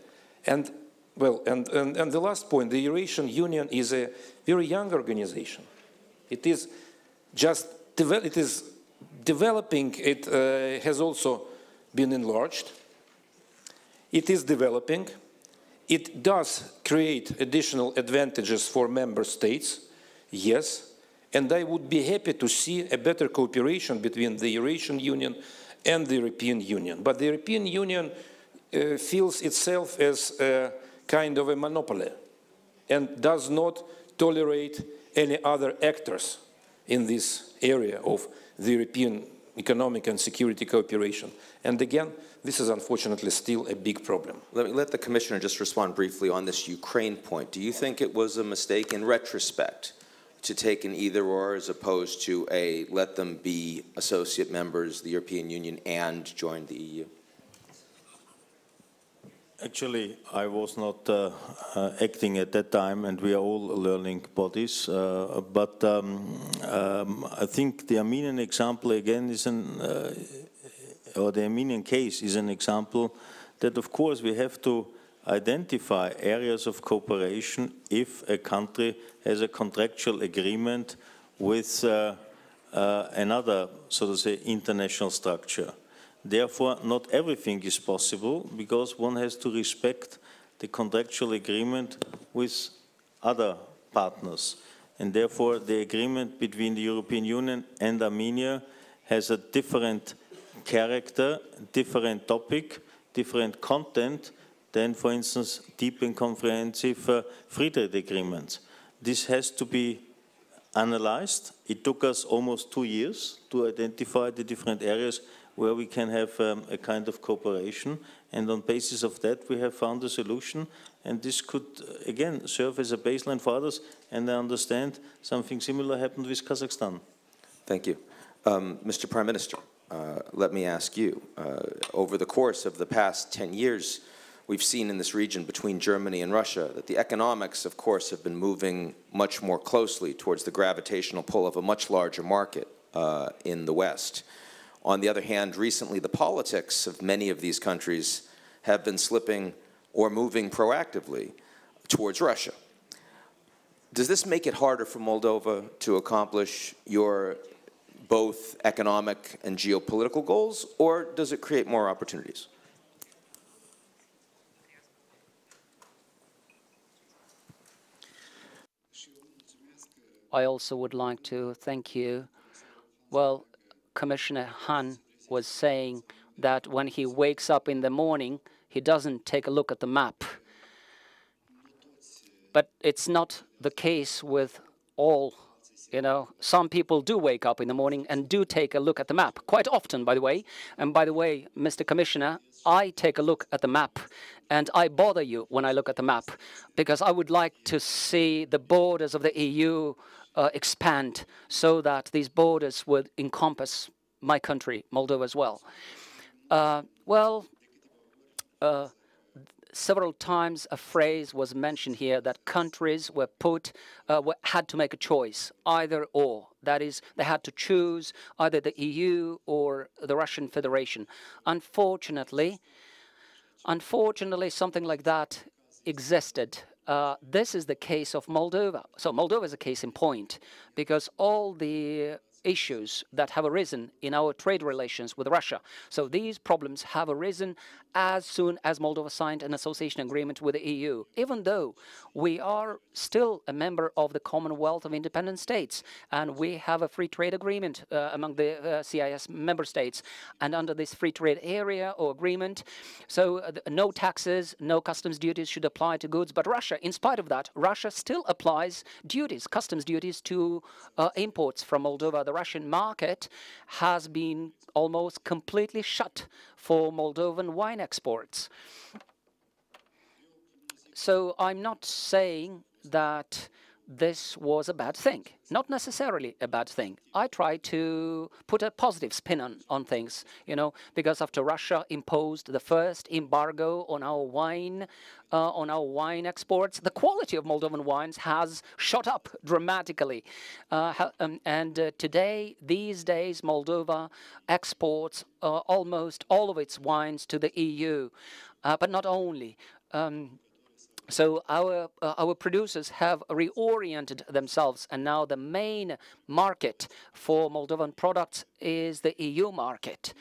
And, well, and the last point, the Eurasian Union is a very young organization. It is just developing. It has also been enlarged. It is developing. It does create additional advantages for member states, yes, and I would be happy to see a better cooperation between the Eurasian Union and the European Union. But the European Union feels itself as a kind of a monopoly and does not tolerate any other actors in this area of the European economic and security cooperation. And again, this is unfortunately still a big problem. Let me let the Commissioner just respond briefly on this Ukraine point. Do you think it was a mistake in retrospect to take an either-or as opposed to a let them be associate members, the European Union, and join the EU? Actually, I was not acting at that time, and we are all learning bodies. But I think the Armenian example again is or the Armenian case is an example that, of course, we have to identify areas of cooperation if a country has a contractual agreement with another, so to say, international structure. Therefore, not everything is possible because one has to respect the contractual agreement with other partners. And therefore, the agreement between the European Union and Armenia has a different character, different topic, different content than, for instance, deep and comprehensive free trade agreements. This has to be analyzed. It took us almost 2 years to identify the different areas where we can have a kind of cooperation, and on basis of that we have found a solution, and this could again serve as a baseline for others, and I understand something similar happened with Kazakhstan. Thank you. Mr. Prime Minister, let me ask you, over the course of the past 10 years, we've seen in this region between Germany and Russia that the economics, of course, have been moving much more closely towards the gravitational pull of a much larger market in the West. On the other hand, recently the politics of many of these countries have been slipping or moving proactively towards Russia. Does this make it harder for Moldova to accomplish your both economic and geopolitical goals, or does it create more opportunities? I also would like to thank you. Well, Commissioner Hahn was saying that when he wakes up in the morning, he doesn't take a look at the map. But it's not the case with all, you know. Some people do wake up in the morning and do take a look at the map, quite often, by the way. And by the way, Mr. Commissioner, I take a look at the map, and I bother you when I look at the map, because I would like to see the borders of the EU expand so that these borders would encompass my country, Moldova, as well. Several times a phrase was mentioned here that countries were had to make a choice, either or. That is, they had to choose either the EU or the Russian Federation. Unfortunately, something like that existed. This is the case of Moldova. So Moldova is a case in point, because all the issues that have arisen in our trade relations with Russia. So these problems have arisen as soon as Moldova signed an association agreement with the EU, even though we are still a member of the Commonwealth of Independent States, and we have a free trade agreement among the CIS member states. And under this free trade area or agreement, so no taxes, no customs duties should apply to goods. But Russia, in spite of that, Russia still applies duties, customs duties to imports from Moldova. The Russian market has been almost completely shut for Moldovan wine exports. So I'm not saying that this was a bad thing. Not necessarily a bad thing. I try to put a positive spin on things, you know, because after Russia imposed the first embargo on our wine exports, the quality of Moldovan wines has shot up dramatically. Today, these days, Moldova exports almost all of its wines to the EU, but not only. So our producers have reoriented themselves, and now the main market for Moldovan products is the EU market.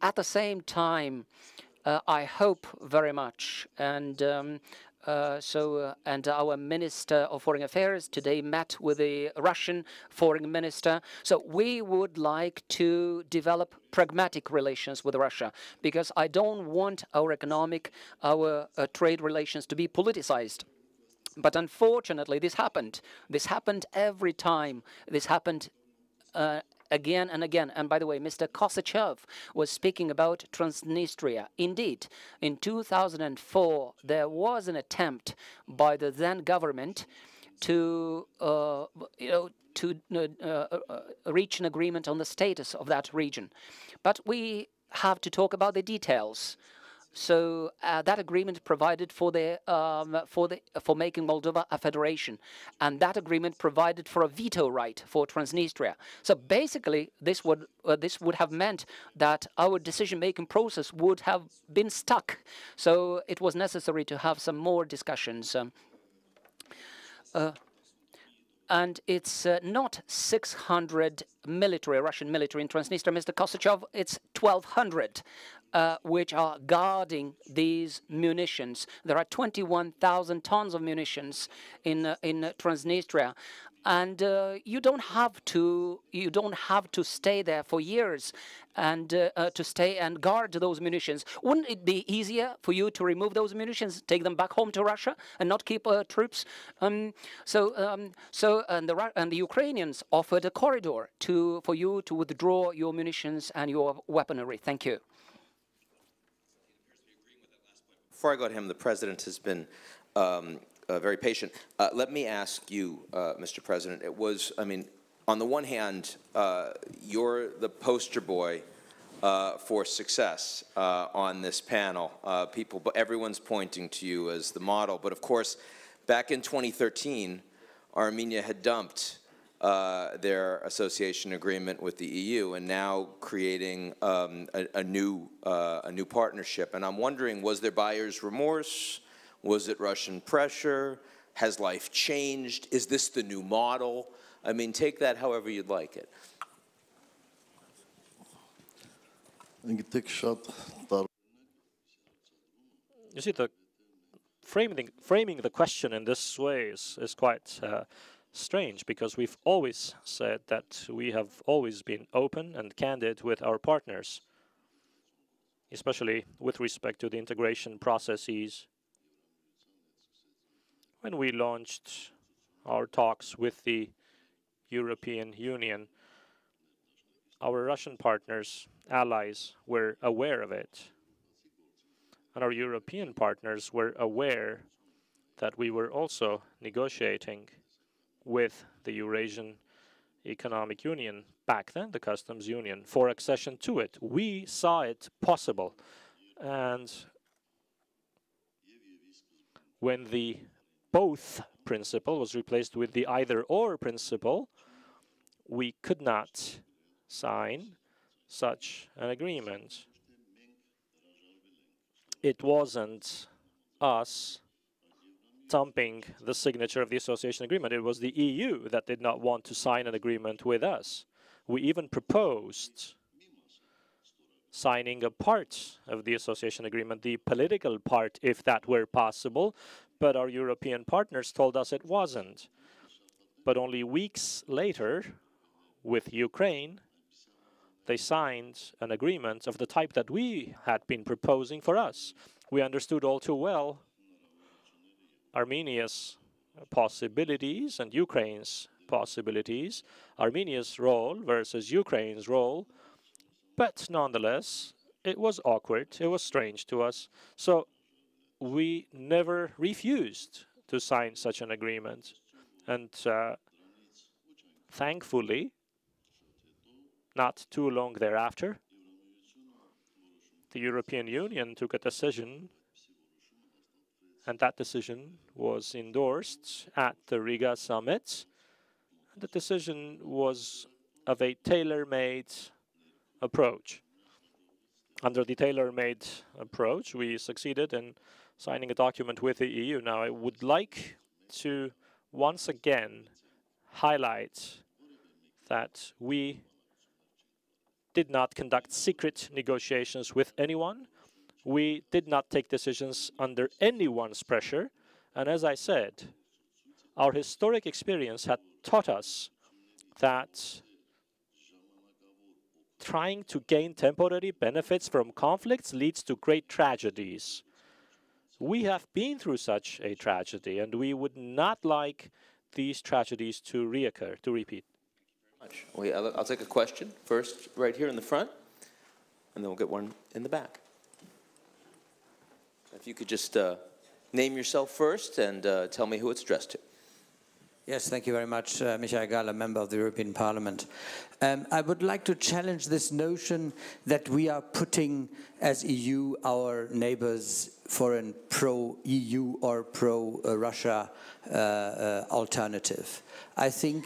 At the same time, I hope very much, and our Minister of Foreign Affairs today met with the Russian Foreign Minister. So we would like to develop pragmatic relations with Russia, because I don't want our trade relations to be politicized. But unfortunately, this happened. This happened every time. This happened again and again. And by the way, Mr. Kosachev was speaking about Transnistria. Indeed, in 2004, there was an attempt by the then government to reach an agreement on the status of that region. But we have to talk about the details. So that agreement provided for making Moldova a federation, and that agreement provided for a veto right for Transnistria. So basically, this would have meant that our decision-making process would have been stuck. So it was necessary to have some more discussions. And it's not 600 Russian military in Transnistria, Mr. Kosachev, it's 1,200. Which are guarding these munitions. There are 21,000 tons of munitions in Transnistria, and you don't have to stay there for years and to stay and guard those munitions. Wouldn't it be easier for you to remove those munitions, take them back home to Russia, and not keep troops? And the Ukrainians offered a corridor for you to withdraw your munitions and your weaponry. Thank you. Before I go to him, the President has been very patient. Let me ask you, Mr. President, on the one hand, you're the poster boy for success on this panel. Everyone's pointing to you as the model. But of course, back in 2013, Armenia had dumped their association agreement with the EU, and now creating a new partnership. And I'm wondering, was there buyer's remorse? Was it Russian pressure? Has life changed? Is this the new model? I mean, take that however you'd like it. You see, framing the question in this way is quite strange, because we've always said that we have always been open and candid with our partners, especially with respect to the integration processes. When we launched our talks with the European Union, our Russian partners, allies, were aware of it. And our European partners were aware that we were also negotiating with the Eurasian Economic Union, back then the Customs Union, for accession to it. We saw it possible. And when the both principle was replaced with the either-or principle, we could not sign such an agreement. It wasn't us thumping the signature of the association agreement. It was the EU that did not want to sign an agreement with us. We even proposed signing a part of the association agreement, the political part, if that were possible, but our European partners told us it wasn't. But only weeks later, with Ukraine, they signed an agreement of the type that we had been proposing for us. We understood all too well Armenia's possibilities and Ukraine's possibilities, Armenia's role versus Ukraine's role, but nonetheless, it was awkward, it was strange to us, so we never refused to sign such an agreement. And thankfully, not too long thereafter, the European Union took a decision, and that decision was endorsed at the Riga summit. The decision was of a tailor-made approach. Under the tailor-made approach, we succeeded in signing a document with the EU. Now, I would like to once again highlight that we did not conduct secret negotiations with anyone. We did not take decisions under anyone's pressure. And as I said, our historic experience had taught us that trying to gain temporary benefits from conflicts leads to great tragedies. We have been through such a tragedy, and we would not like these tragedies to reoccur, to repeat. I'll take a question first, right here in the front, and then we'll get one in the back. If you could just name yourself first and tell me who it's addressed to. Yes, thank you very much, Michael Gahler, member of the European Parliament. I would like to challenge this notion that we are putting, as EU, our neighbors for a pro-EU or pro-Russia alternative. I think,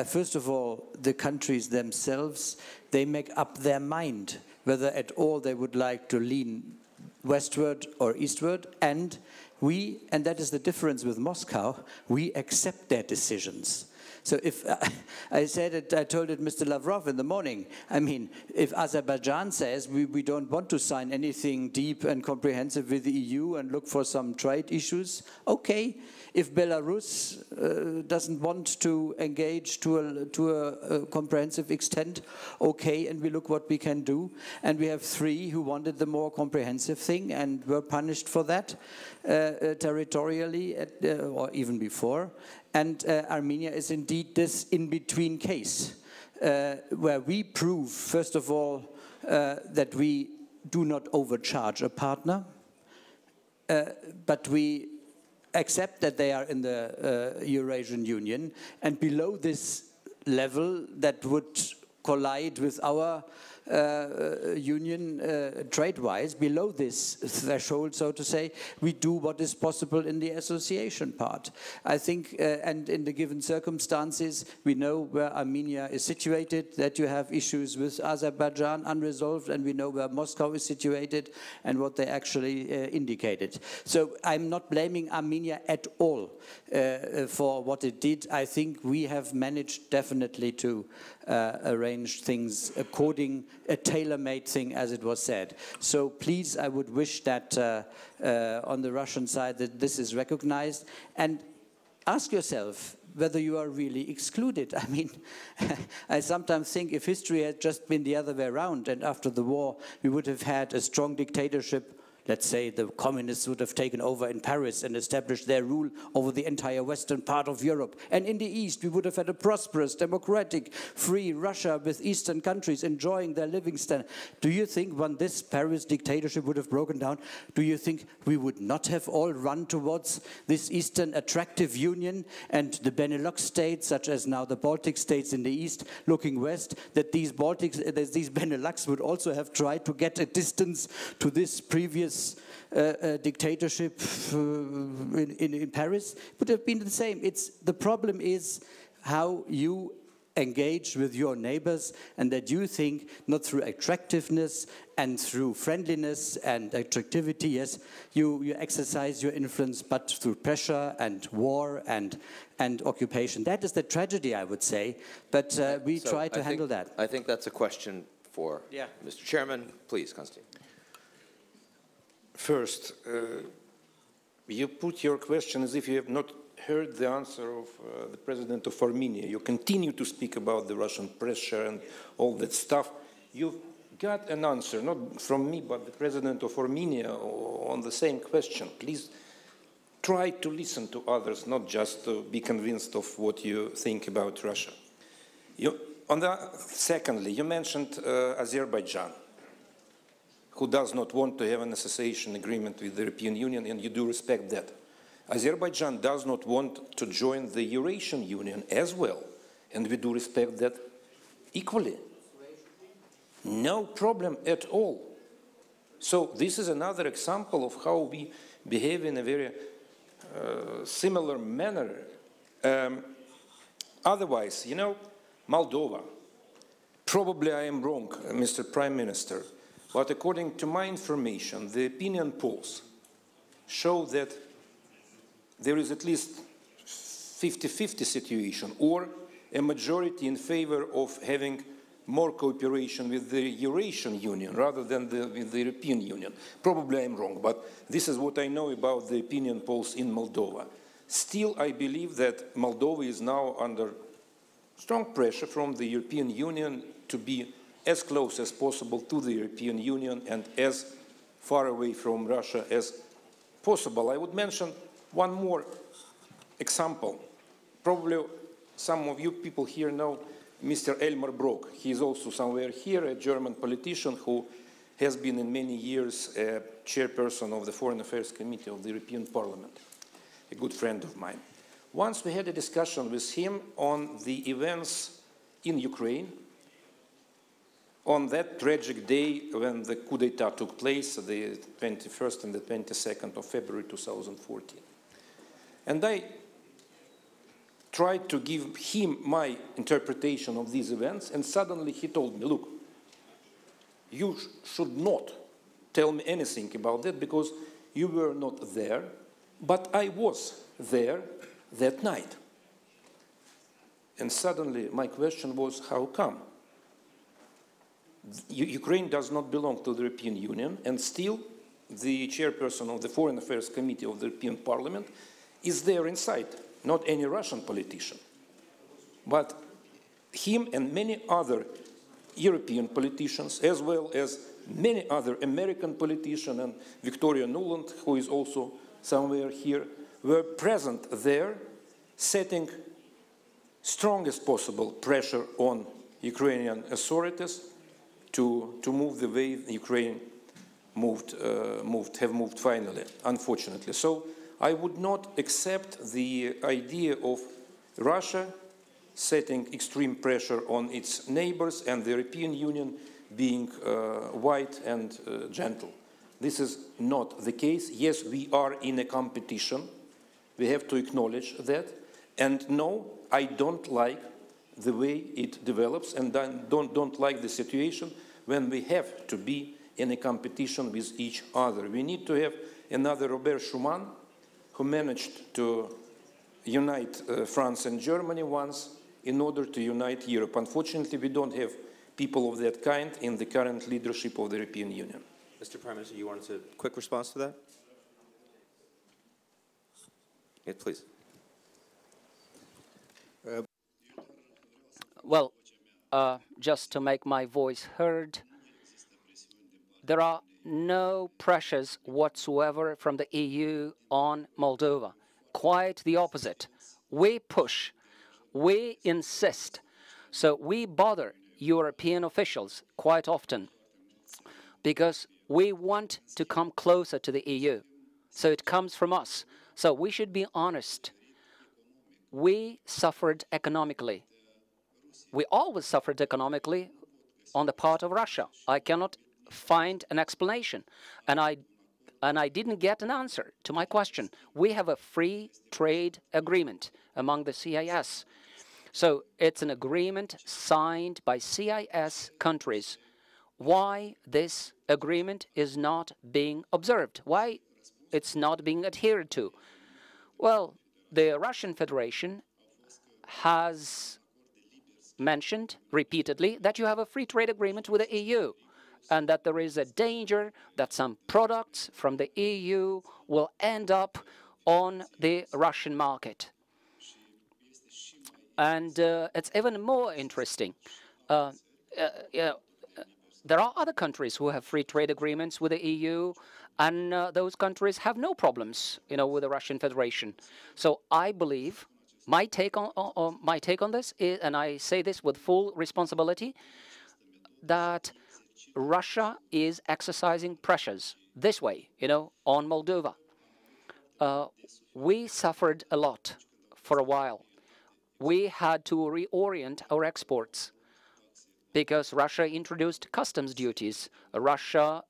first of all, the countries themselves, they make up their mind whether at all they would like to lean westward or eastward, and that is the difference with Moscow, we accept their decisions. So if I told it Mr. Lavrov in the morning, I mean, if Azerbaijan says we don't want to sign anything deep and comprehensive with the EU and look for some trade issues, okay. If Belarus doesn't want to engage to a comprehensive extent, okay, and we look what we can do. And we have 3 who wanted the more comprehensive thing and were punished for that territorially or even before. And Armenia is indeed this in-between case where we prove, first of all, that we do not overcharge a partner, but we accept that they are in the Eurasian Union, and below this level that would collide with our union trade-wise, below this threshold, so to say, we do what is possible in the association part. I think, and in the given circumstances, we know where Armenia is situated, that you have issues with Azerbaijan unresolved, and we know where Moscow is situated and what they actually indicated. So I'm not blaming Armenia at all for what it did. I think we have managed definitely to arrange things according a tailor-made thing, as it was said. So please, I would wish that on the Russian side that this is recognized, and ask yourself whether you are really excluded. I mean, I sometimes think if history had just been the other way around, and after the war we would have had a strong dictatorship. Let's say the communists would have taken over in Paris and established their rule over the entire western part of Europe. And in the east, we would have had a prosperous, democratic, free Russia with eastern countries enjoying their living standard. Do you think when this Paris dictatorship would have broken down, do you think we would not have all run towards this eastern attractive union and the Benelux states, such as now the Baltic states in the east, looking west, that these Benelux would also have tried to get a distance to this previous dictatorship in Paris? Would have been the same. The problem is how you engage with your neighbors, and that you think not through attractiveness and through friendliness and attractivity, yes, you exercise your influence, but through pressure and war and occupation. That is the tragedy, I would say, but we try to handle that. I think that's a question for Mr. Chairman. Please, Konstantin. First, you put your question as if you have not heard the answer of the president of Armenia. You continue to speak about the Russian pressure and all that stuff. You've got an answer, not from me, but the president of Armenia on the same question. Please try to listen to others, not just to be convinced of what you think about Russia. Secondly, you mentioned Azerbaijan, who does not want to have an association agreement with the European Union, and you do respect that. Azerbaijan does not want to join the Eurasian Union as well, and we do respect that equally. No problem at all. So this is another example of how we behave in a very similar manner. Otherwise, you know, Moldova, probably I am wrong, Mr. Prime Minister, but according to my information, the opinion polls show that there is at least 50-50 situation, or a majority in favor of having more cooperation with the Eurasian Union rather than with the European Union. Probably I'm wrong, but this is what I know about the opinion polls in Moldova. Still, I believe that Moldova is now under strong pressure from the European Union to be as close as possible to the European Union and as far away from Russia as possible. I would mention one more example. Probably some of you people here know Mr. Elmar Brok. He is also somewhere here, a German politician who has been in many years a chairperson of the Foreign Affairs Committee of the European Parliament, a good friend of mine. Once we had a discussion with him on the events in Ukraine, on that tragic day when the coup d'etat took place, the 21st and the 22nd of February 2014. And I tried to give him my interpretation of these events, and suddenly he told me, look, you should not tell me anything about that because you were not there, but I was there that night. And suddenly my question was, how come? Ukraine does not belong to the European Union, and still the chairperson of the Foreign Affairs Committee of the European Parliament is there inside, not any Russian politician, but him and many other European politicians, as well as many other American politicians, and Victoria Nuland, who is also somewhere here, were present there, setting strongest possible pressure on Ukrainian authorities to move the way Ukraine have moved finally, unfortunately. So I would not accept the idea of Russia setting extreme pressure on its neighbors and the European Union being white and gentle. This is not the case. Yes, we are in a competition. We have to acknowledge that. And no, I don't like the way it develops, and I don't like the situation when we have to be in a competition with each other. We need to have another Robert Schuman, who managed to unite France and Germany once in order to unite Europe. Unfortunately, we don't have people of that kind in the current leadership of the European Union. Mr. Prime Minister, you wanted a quick response to that? Yeah, please. Well, just to make my voice heard, there are no pressures whatsoever from the EU on Moldova. Quite the opposite. We push, we insist. So we bother European officials quite often because we want to come closer to the EU. So it comes from us. So we should be honest. We suffered economically. We always suffered economically on the part of Russia. I cannot find an explanation, and I didn't get an answer to my question. We have a free trade agreement among the CIS. So it's an agreement signed by CIS countries. Why this agreement is not being observed? Why it's not being adhered to? Well, the Russian Federation has mentioned repeatedly that you have a free trade agreement with the EU, and that there is a danger that some products from the EU will end up on the Russian market. And it's even more interesting. There are other countries who have free trade agreements with the EU, and those countries have no problems, with the Russian Federation. So I believe my take on this is, and I say this with full responsibility, that Russia is exercising pressures this way, on Moldova. we suffered a lot for a while. We had to reorient our exports because Russia introduced customs duties. Russia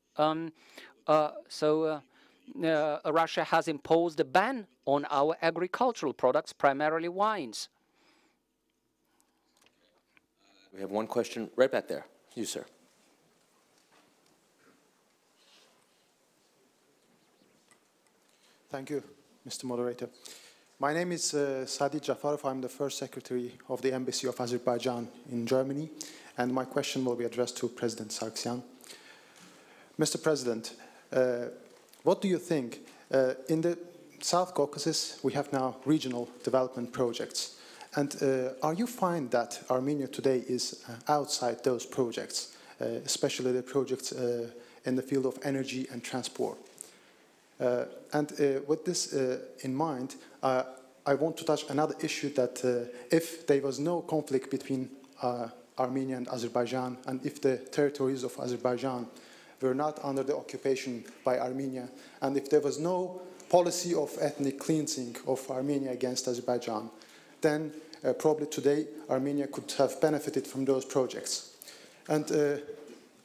has imposed a ban on our agricultural products, primarily wines. We have one question right back there. You, sir. Thank you, Mr. Moderator. My name is Sadi Jafarov. I'm the first secretary of the Embassy of Azerbaijan in Germany, and my question will be addressed to President Sargsyan. Mr. President, what do you think? In the South Caucasus, we have now regional development projects. And are you finding that Armenia today is outside those projects, especially the projects in the field of energy and transport? And with this in mind, I want to touch another issue that if there was no conflict between Armenia and Azerbaijan, and if the territories of Azerbaijan were not under the occupation by Armenia, and if there was no policy of ethnic cleansing of Armenia against Azerbaijan, then probably today Armenia could have benefited from those projects. And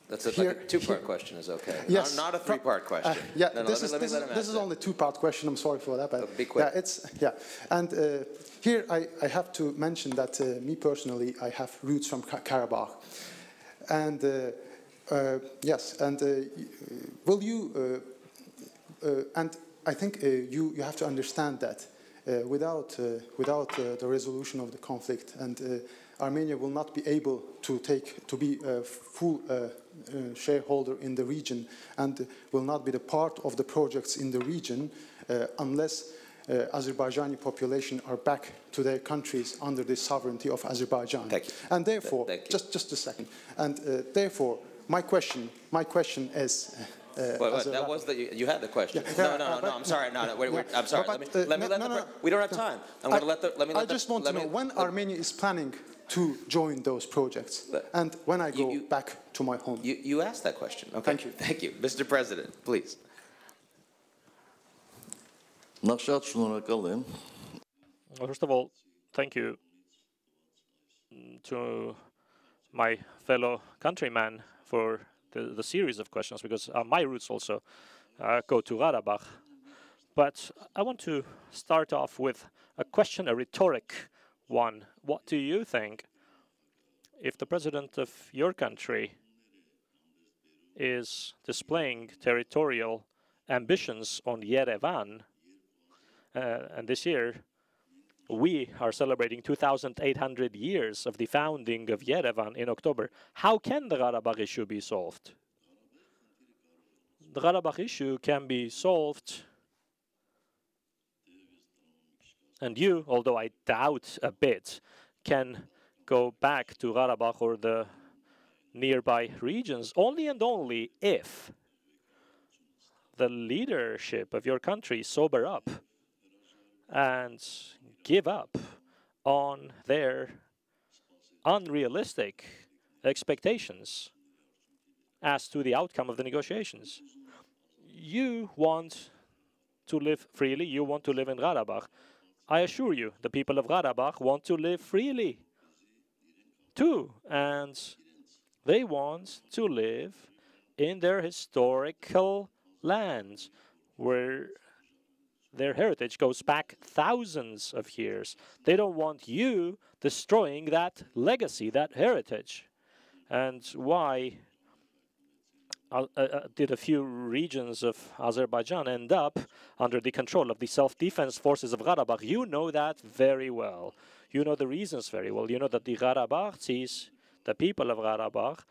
that's like a two-part question is okay. Yes. Not a three-part question. Yeah, this is only a two-part question. I'm sorry for that. But be quick. Yeah, And here I have to mention that me personally, I have roots from Karabakh. And yes, and will you, and I think you have to understand that without the resolution of the conflict, and Armenia will not be able to be a full shareholder in the region, and will not be the part of the projects in the region unless Azerbaijani population are back to their countries under the sovereignty of Azerbaijan. Thank you. And therefore, Thank you. just a second. And therefore, my question is. Well, that was you had the question. Yeah, No. I'm sorry. I'm sorry. We don't have time. I just want to know when Armenia is planning to join those projects, and when I go back to my home. You asked that question. Okay. Thank you. Thank you, Mr. President. Please. Well, first of all, thank you to my fellow countryman for the series of questions, because my roots also go to Karabakh. But I want to start off with a question, a rhetoric one. What do you think if the president of your country is displaying territorial ambitions on Yerevan, and this year we are celebrating 2,800 years of the founding of Yerevan in October. How can the Karabakh issue be solved? The Karabakh issue can be solved, and you, although I doubt a bit, can go back to Karabakh or the nearby regions only and only if the leadership of your country sober up and give up on their unrealistic expectations as to the outcome of the negotiations. You want to live freely, you want to live in Karabakh. I assure you, the people of Karabakh want to live freely too, and they want to live in their historical lands where their heritage goes back thousands of years. They don't want you destroying that legacy, that heritage. And why did a few regions of Azerbaijan end up under the control of the self-defense forces of Karabakh? You know that very well. You know the reasons very well. You know that the Karabakhis, the people of Karabakh,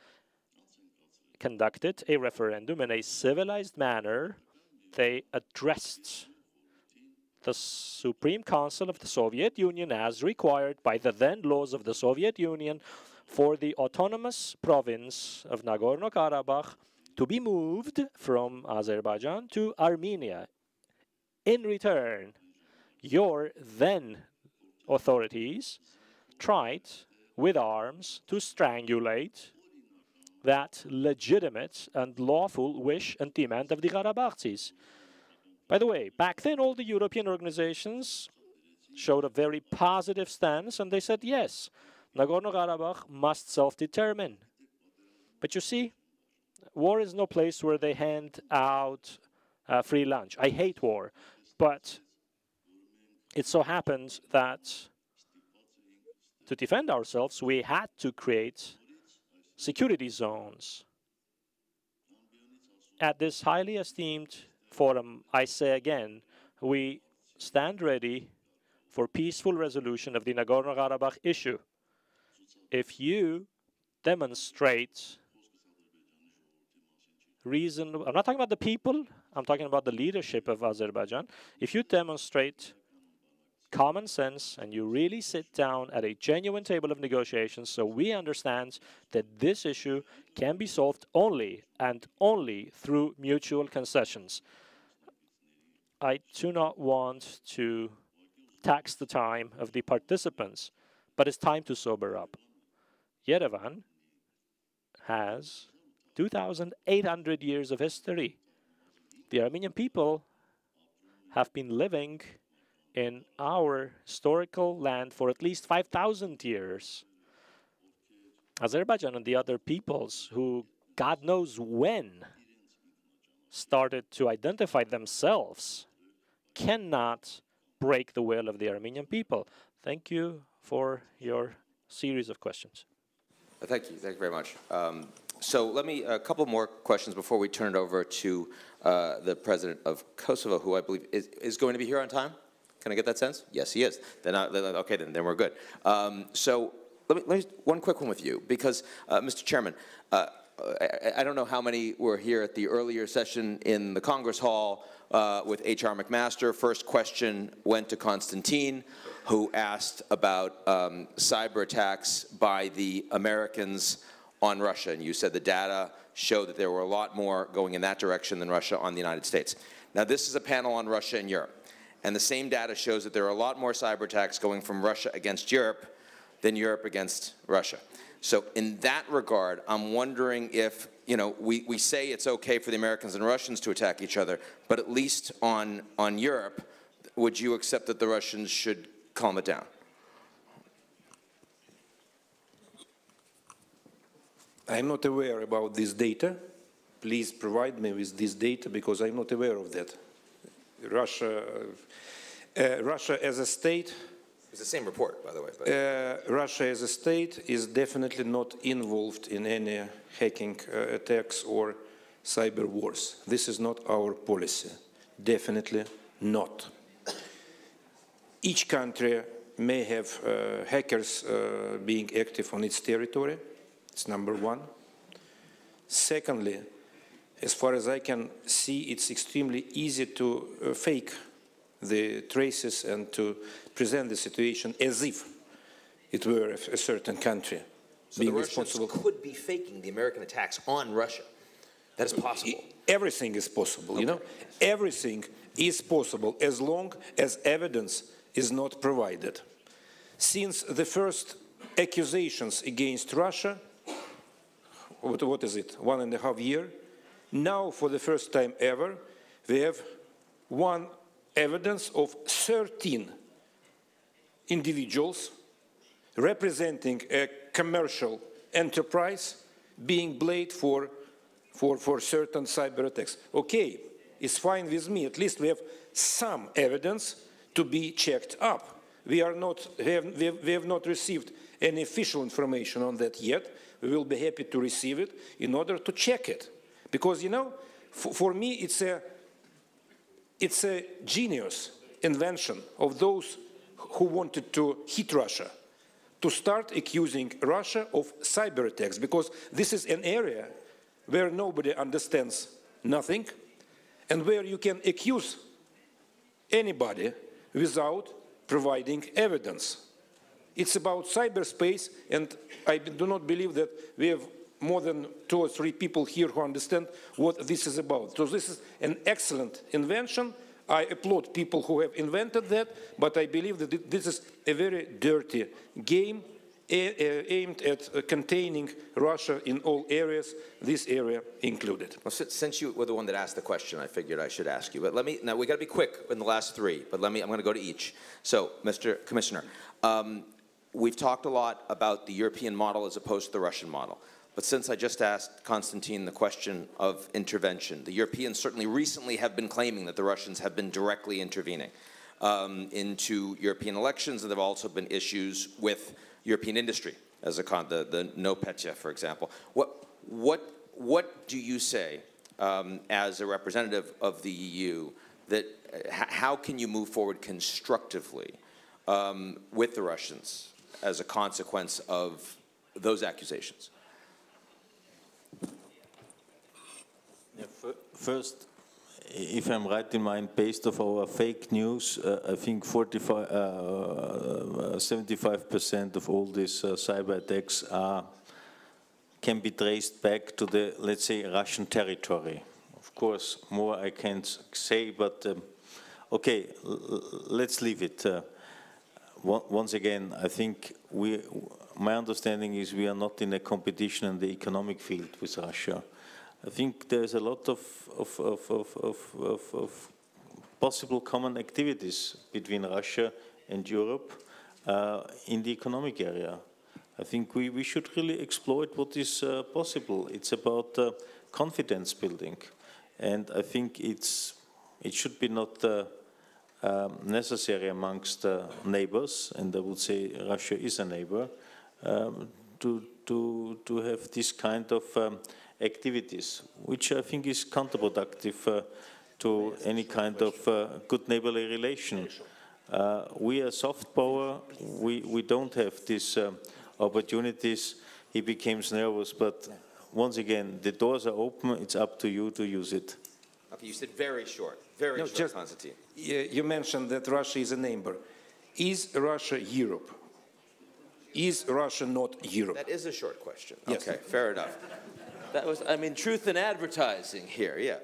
conducted a referendum in a civilized manner. They addressed the Supreme Council of the Soviet Union as required by the then laws of the Soviet Union for the autonomous province of Nagorno-Karabakh to be moved from Azerbaijan to Armenia. In return, your then authorities tried with arms to strangulate that legitimate and lawful wish and demand of the Karabakhis. By the way, back then all the European organizations showed a very positive stance, and they said, yes, Nagorno-Karabakh must self-determine. But you see, war is no place where they hand out free lunch. I hate war, but it so happens that to defend ourselves, we had to create security zones. At this highly esteemed forum, I say again, we stand ready for peaceful resolution of the Nagorno-Karabakh issue. If you demonstrate reason, I'm not talking about the people, I'm talking about the leadership of Azerbaijan. If you demonstrate common sense and you really sit down at a genuine table of negotiations so we understand that this issue can be solved only and only through mutual concessions. I do not want to tax the time of the participants, but it's time to sober up. Yerevan has 2,800 years of history. The Armenian people have been living in our historical land for at least 5,000 years. Azerbaijan and the other peoples who, God knows when, started to identify themselves cannot break the will of the Armenian people. Thank you for your series of questions. Thank you very much. So let me, a couple more questions before we turn it over to the president of Kosovo, who I believe is going to be here on time. Can I get that sense? Yes, he is. Then okay, then we're good. So let me one quick one with you, because Mr. Chairman, I don't know how many were here at the earlier session in the Congress Hall with H.R. McMaster. First question went to Konstantin, who asked about cyber attacks by the Americans on Russia, and you said the data showed that there were a lot more going in that direction than Russia on the United States. Now, this is a panel on Russia and Europe. And the same data shows that there are a lot more cyber attacks going from Russia against Europe than Europe against Russia. So in that regard, I'm wondering if, you know, we say it's okay for the Americans and Russians to attack each other, but at least on Europe, would you accept that the Russians should calm it down? I'm not aware about this data. Please provide me with this data, because I'm not aware of that. Russia as a state... It's the same report, by the way. Russia as a state is definitely not involved in any hacking attacks or cyber wars. This is not our policy. Definitely not. Each country may have hackers being active on its territory. It's number one. Secondly, as far as I can see, it's extremely easy to fake the traces and to present the situation as if it were a certain country so being the Russians responsible. Could be faking the American attacks on Russia. That is possible. Everything is possible, okay. You know? Everything is possible as long as evidence is not provided. Since the first accusations against Russia, what is it, 1.5 years, now for the first time ever, we have one evidence of 13 individuals representing a commercial enterprise being blamed for certain cyber attacks. Okay, it's fine with me. At least we have some evidence to be checked up. We have not received any official information on that yet. We will be happy to receive it in order to check it. Because, you know, for me, it's a genius invention of those who wanted to hit Russia, to start accusing Russia of cyber attacks, because this is an area where nobody understands nothing and where you can accuse anybody without providing evidence. It's about cyberspace, and I do not believe that we have more than 2 or 3 people here who understand what this is about. So this is an excellent invention. I applaud people who have invented that, but I believe that this is a very dirty game aimed at containing Russia in all areas, this area included. Well, since you were the one that asked the question, I figured I should ask you. But let me, now we got to be quick in the last three, but I'm going to go to each. So, Mr. Commissioner, we've talked a lot about the European model as opposed to the Russian model. But since I just asked Konstantin the question of intervention, the Europeans certainly recently have been claiming that the Russians have been directly intervening into European elections, and there have also been issues with European industry, as the No Petya, for example. What do you say as a representative of the EU that how can you move forward constructively with the Russians as a consequence of those accusations? Yeah, first, if I'm right in mind, based of our fake news, I think 75% of all these cyber attacks can be traced back to the, let's say, Russian territory. Of course, more I can't say, but okay, let's leave it. Once again, I think my understanding is we are not in a competition in the economic field with Russia. I think there's a lot of possible common activities between Russia and Europe in the economic area. I think we should really exploit what is possible. It's about confidence building, and I think it should be not necessary amongst neighbors, and I would say Russia is a neighbor, to have this kind of activities, which I think is counterproductive to any kind of good neighborly relation. We are soft power, we don't have these opportunities. He becomes nervous, but once again, the doors are open, it's up to you to use it. Okay, you said very short, just, Konstantin. You mentioned that Russia is a neighbor. Is Russia Europe? Is Russia not Europe? That is a short question. Yes. Okay, fair enough. That was, I mean, truth in advertising here, yeah.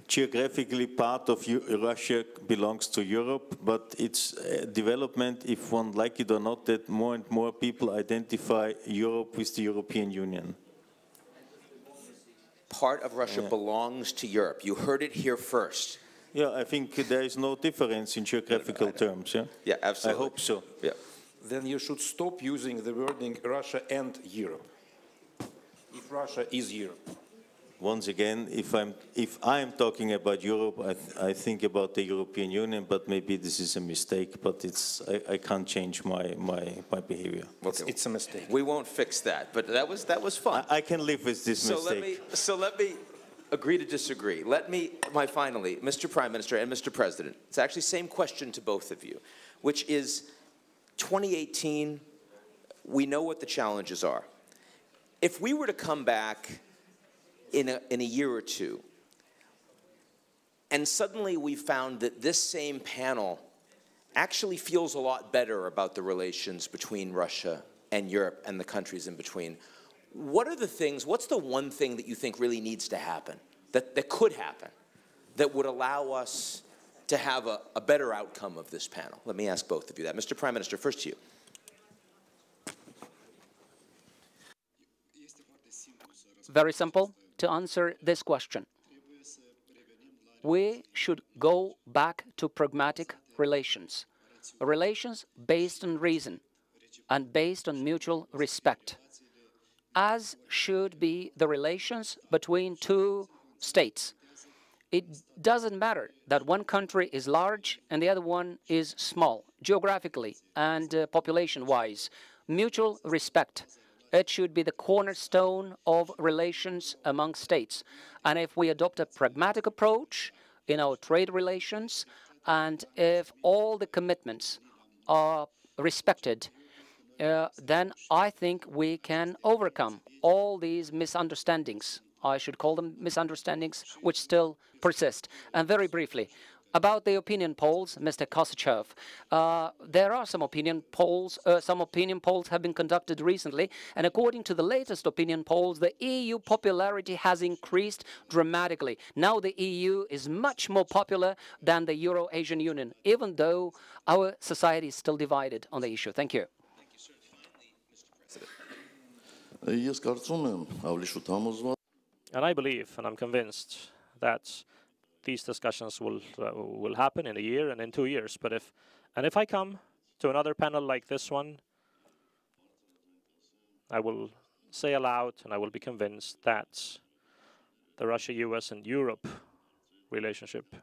Geographically, part of Russia belongs to Europe, but it's development, if one like it or not, that more and more people identify Europe with the European Union. Part of Russia belongs to Europe. You heard it here first. Yeah, I think there is no difference in geographical terms. Yeah, yeah, absolutely. I hope so. Yeah. Then you should stop using the wording Russia and Europe. If Russia is Europe. Once again, if I'm talking about Europe, I think about the European Union, but maybe this is a mistake, but I can't change my behavior. Okay. It's a mistake. We won't fix that, but that was fun. I can live with this mistake. So let me agree to disagree. Finally, Mr. Prime Minister and Mr. President, it's actually the same question to both of you, which is 2018, we know what the challenges are. If we were to come back in a year or two, and suddenly we found that this same panel actually feels a lot better about the relations between Russia and Europe and the countries in between, what's the one thing that you think really needs to happen, that could happen, that would allow us to have a better outcome of this panel? Let me ask both of you that. Mr. Prime Minister, first to you. Very simple to answer this question. We should go back to pragmatic relations. Relations based on reason and based on mutual respect, as should be the relations between two states. It doesn't matter that one country is large and the other one is small, geographically and population-wise. Mutual respect. It should be the cornerstone of relations among states. And if we adopt a pragmatic approach in our trade relations, and if all the commitments are respected, then I think we can overcome all these misunderstandings. I should call them misunderstandings, which still persist. And very briefly, about the opinion polls, Mr. Kosachev, there are some opinion polls. Some opinion polls have been conducted recently, and according to the latest opinion polls, the EU popularity has increased dramatically. Now the EU is much more popular than the Euro-Asian Union, even though our society is still divided on the issue. Thank you. And I believe, and I'm convinced, that these discussions will happen in a year and in 2 years. But if I come to another panel like this one, I will say aloud and I will be convinced that the Russia, US, and Europe relationship,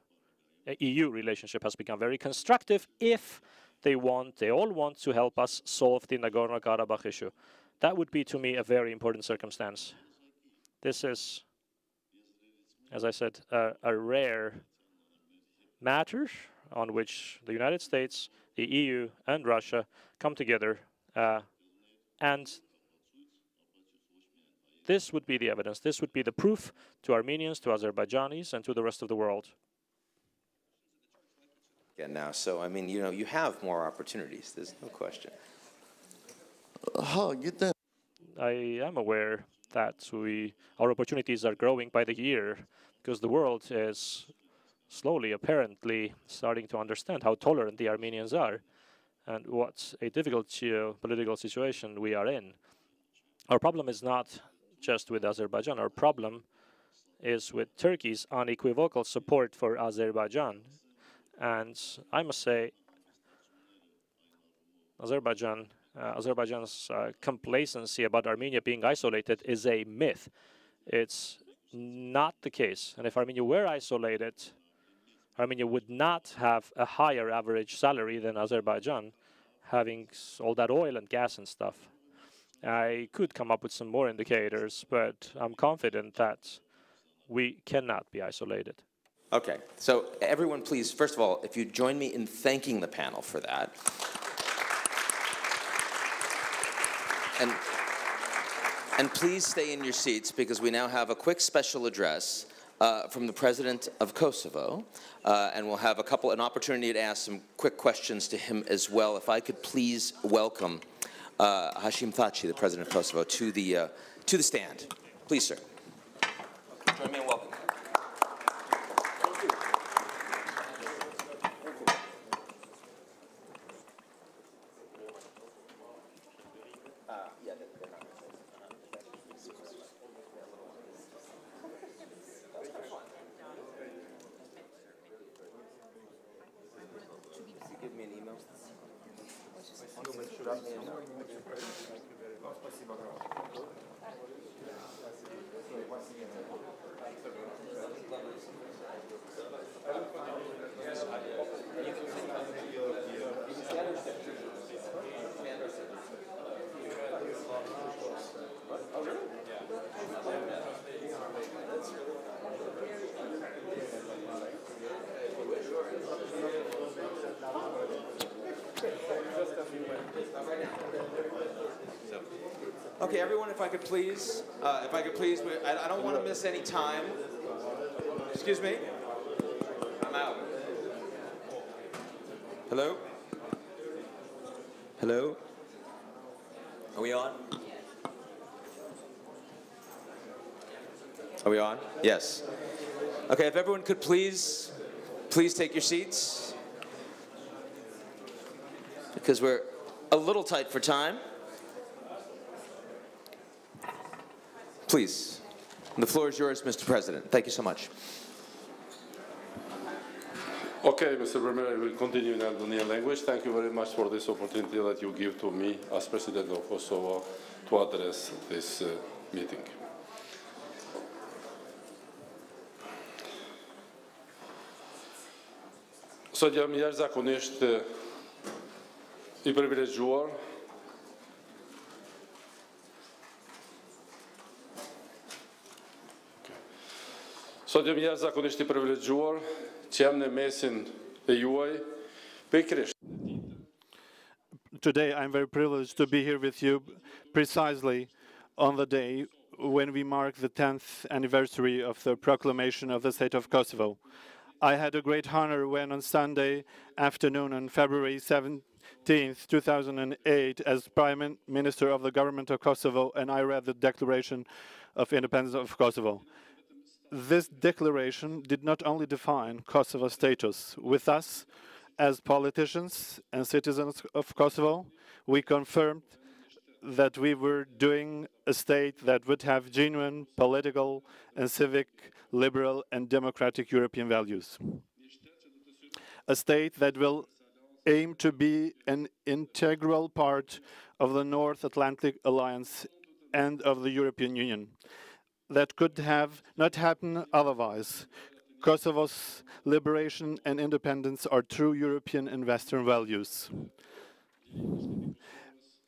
EU relationship, has become very constructive if they all want to help us solve the Nagorno-Karabakh issue. That would be, to me, a very important circumstance. This is, as I said, a rare matter on which the United States, the EU, and Russia come together, and this would be the evidence. This would be the proof to Armenians, to Azerbaijanis, and to the rest of the world. Yeah, now, so I mean, you have more opportunities. There's no question. I am aware that our opportunities are growing by the year because the world is slowly, apparently, starting to understand how tolerant the Armenians are and what a difficult geopolitical situation we are in. Our problem is not just with Azerbaijan. Our problem is with Turkey's unequivocal support for Azerbaijan. And I must say, Azerbaijan's complacency about Armenia being isolated is a myth. It's not the case. And if Armenia were isolated, Armenia would not have a higher average salary than Azerbaijan, having all that oil and gas and stuff. I could come up with some more indicators, but I'm confident that we cannot be isolated. Okay, so everyone please, first of all, if you join me in thanking the panel for that. And please stay in your seats because we now have a quick special address from the President of Kosovo, and we'll have an opportunity to ask some quick questions to him as well. If I could please welcome Hashim Thaçi, the President of Kosovo, to the stand. Please, sir. Join me in welcome. Okay, everyone, if I could please, I don't want to miss any time. Excuse me? I'm out. Hello? Hello? Are we on? Are we on? Yes. Okay, if everyone could please take your seats, because we're a little tight for time. Please, the floor is yours, Mr. President. Thank you so much. Okay, Mr. Bremmer, I will continue in Albanian language. Thank you very much for this opportunity that you give to me as President of Kosovo to address this meeting. Sot jam jashtëzakonisht I privilegjuar Sot jam jashtëzakonisht I privilegjuar që jam në mesin e juaj pikërisht. Today I'm very privileged to be here with you precisely on the day when we mark the 10th anniversary of the proclamation of the state of Kosovo. I had a great honor when on Sunday afternoon on February 17th, 2008, as Prime Minister of the government of Kosovo, and I read the Declaration of Independence of Kosovo. This declaration did not only define Kosovo's status. With us, as politicians and citizens of Kosovo, we confirmed that we were doing a state that would have genuine political and civic, liberal and democratic European values. A state that will aim to be an integral part of the North Atlantic Alliance and of the European Union. That could have not happened otherwise. Kosovo's liberation and independence are true European and Western values.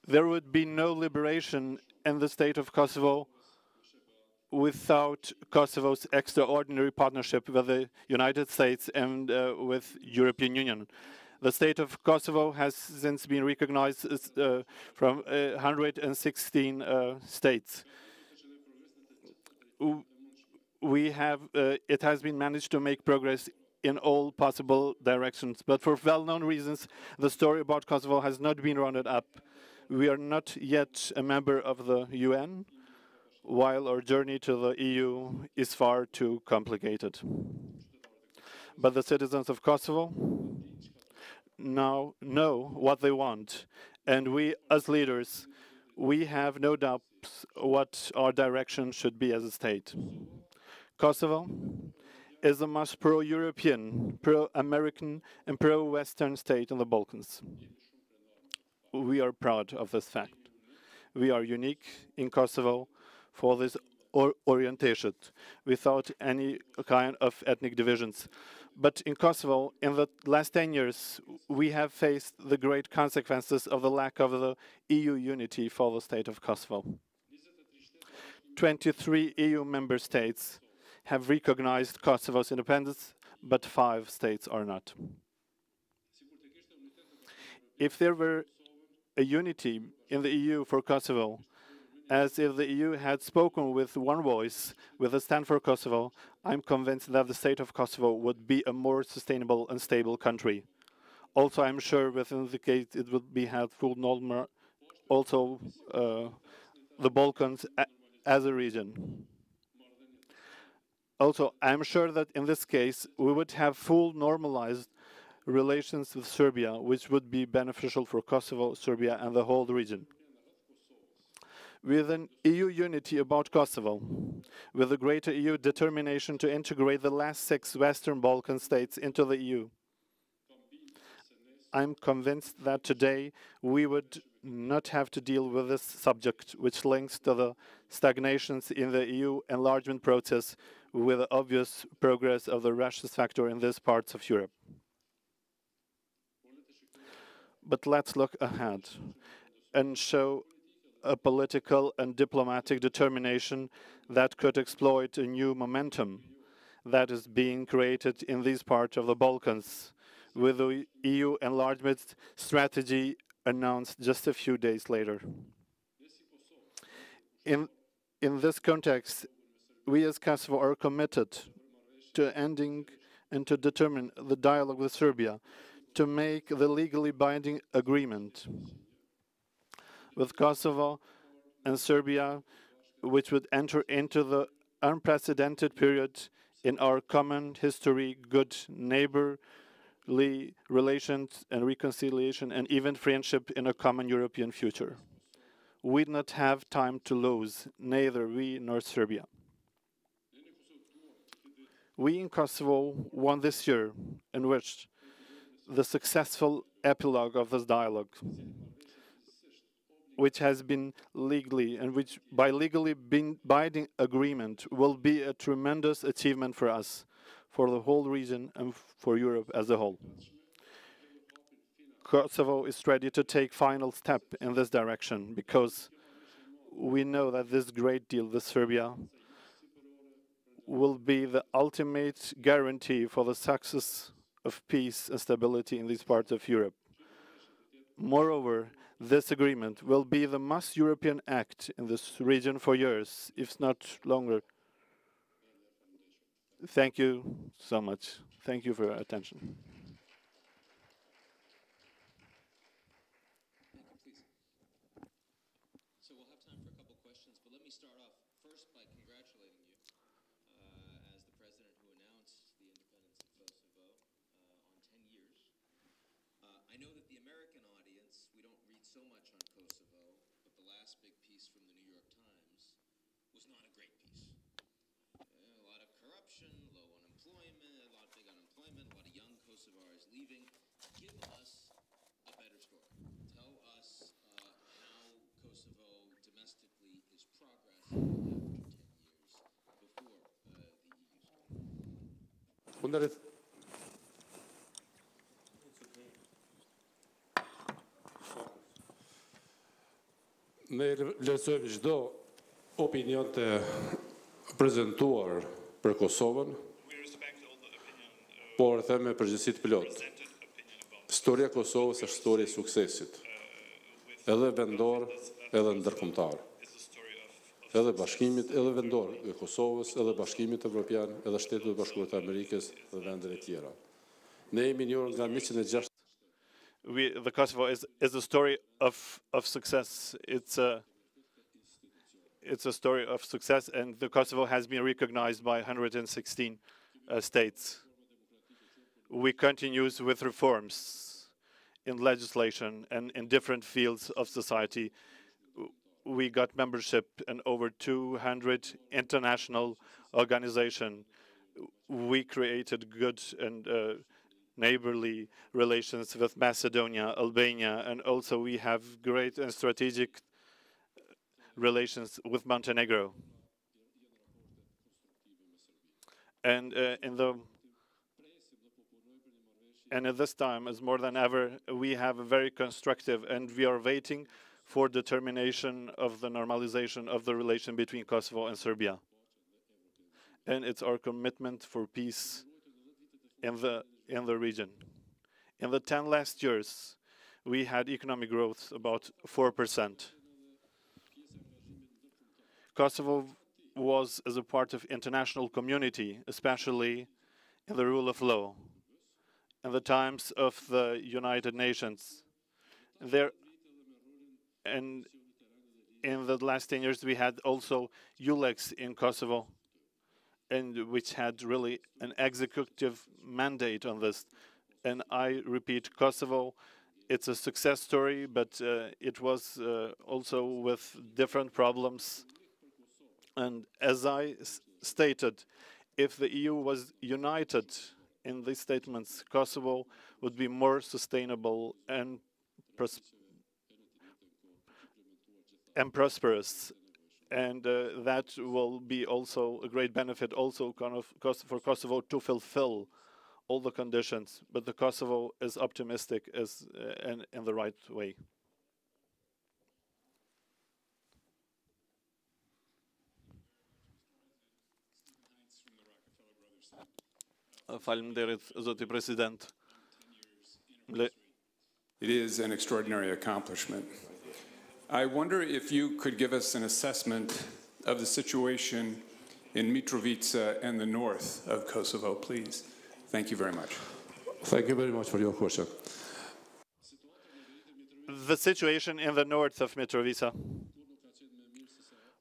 There would be no liberation in the state of Kosovo without Kosovo's extraordinary partnership with the United States and with European Union. The state of Kosovo has since been recognized from 116 states. It has been managed to make progress in all possible directions, but for well-known reasons, the story about Kosovo has not been rounded up. We are not yet a member of the UN, while our journey to the EU is far too complicated. But the citizens of Kosovo now know what they want, and we, as leaders, we have no doubts what our direction should be as a state. Kosovo is the most pro-European, pro-American, and pro-Western state in the Balkans. We are proud of this fact. We are unique in Kosovo for this orientation, without any kind of ethnic divisions. But in Kosovo, in the last 10 years, we have faced the great consequences of the lack of the EU unity for the state of Kosovo. 23 EU member states have recognized Kosovo's independence, but 5 states are not. If there were a unity in the EU for Kosovo, as if the EU had spoken with one voice, with a stand for Kosovo, I'm convinced that the state of Kosovo would be a more sustainable and stable country. Also, I'm sure within the case it would be had full normal, also the Balkans as a region. Also, I'm sure that in this case, we would have full normalized relations with Serbia, which would be beneficial for Kosovo, Serbia, and the whole region. With an EU unity about Kosovo, with a greater EU determination to integrate the last 6 Western Balkan states into the EU, I'm convinced that today we would not have to deal with this subject, which links to the stagnations in the EU enlargement process with the obvious progress of the Russian factor in these parts of Europe. But let's look ahead and show a political and diplomatic determination that could exploit a new momentum that is being created in these parts of the Balkans, with the EU enlargement strategy announced just a few days later. In this context, we as Kosovo are committed to ending and to determine the dialogue with Serbia, to make the legally binding agreement with Kosovo and Serbia, which would enter into the unprecedented period in our common history, good neighborly relations and reconciliation, and even friendship in a common European future. We do not have time to lose, neither we nor Serbia. We in Kosovo won this year and wished the successful epilogue of this dialogue, which has been legally, and which by legally binding agreement will be a tremendous achievement for us, for the whole region and for Europe as a whole. Kosovo is ready to take final step in this direction because we know that this great deal with Serbia will be the ultimate guarantee for the success of peace and stability in these parts of Europe. Moreover, this agreement will be the most European act in this region for years, if not longer. Thank you so much. Thank you for your attention. So we'll have time for a couple questions, but let me start off first by congratulating you as the president who announced the independence of Kosovo on 10 years. I know that the American audience, we don't read so much on Kosovo, but the last last big piece from the New York Times was not a great piece. A lot of corruption, low unemployment, a lot of big unemployment, a lot of young Kosovars leaving. Give us a better story. Tell us how Kosovo domestically is progressing after 10 years before the EU started. Ne vlerësojmë çdo opinion të prezantuar për Kosovën, por them me përgjegjësi të plotë. Historia e Kosovës është histori e suksesit, edhe vendor, edhe ndërkombëtar. Edhe bashkimit, edhe vendor e Kosovës, edhe bashkimit evropian, edhe Shtetet e Bashkuara të Amerikës dhe vendet e tjera. Ne jemi njohur nga 160. The Kosovo is a story of success. It's a story of success, and the Kosovo has been recognized by 116 states. We continue with reforms in legislation and in different fields of society. We got membership in over 200 international organizations. We created good and neighborly relations with Macedonia, Albania, and also we have great and strategic relations with Montenegro. And at this time, as more than ever, we have a very constructive, and we are waiting for determination of the normalization of the relation between Kosovo and Serbia. And it's our commitment for peace in the region. In the 10 last years, we had economic growth about 4%. Kosovo was as a part of international community, especially in the rule of law, in the times of the United Nations. And in the last 10 years, we had also ULEX in Kosovo, and which had really an executive mandate on this. And I repeat, Kosovo, it's a success story, but it was also with different problems. And as I stated, if the EU was united in these statements, Kosovo would be more sustainable and prosperous. And that will be also a great benefit also for Kosovo to fulfill all the conditions. But the Kosovo is optimistic and in the right way. It is an extraordinary accomplishment. I wonder if you could give us an assessment of the situation in Mitrovica and the north of Kosovo, please. Thank you very much. Thank you very much for your question. The situation in the north of Mitrovica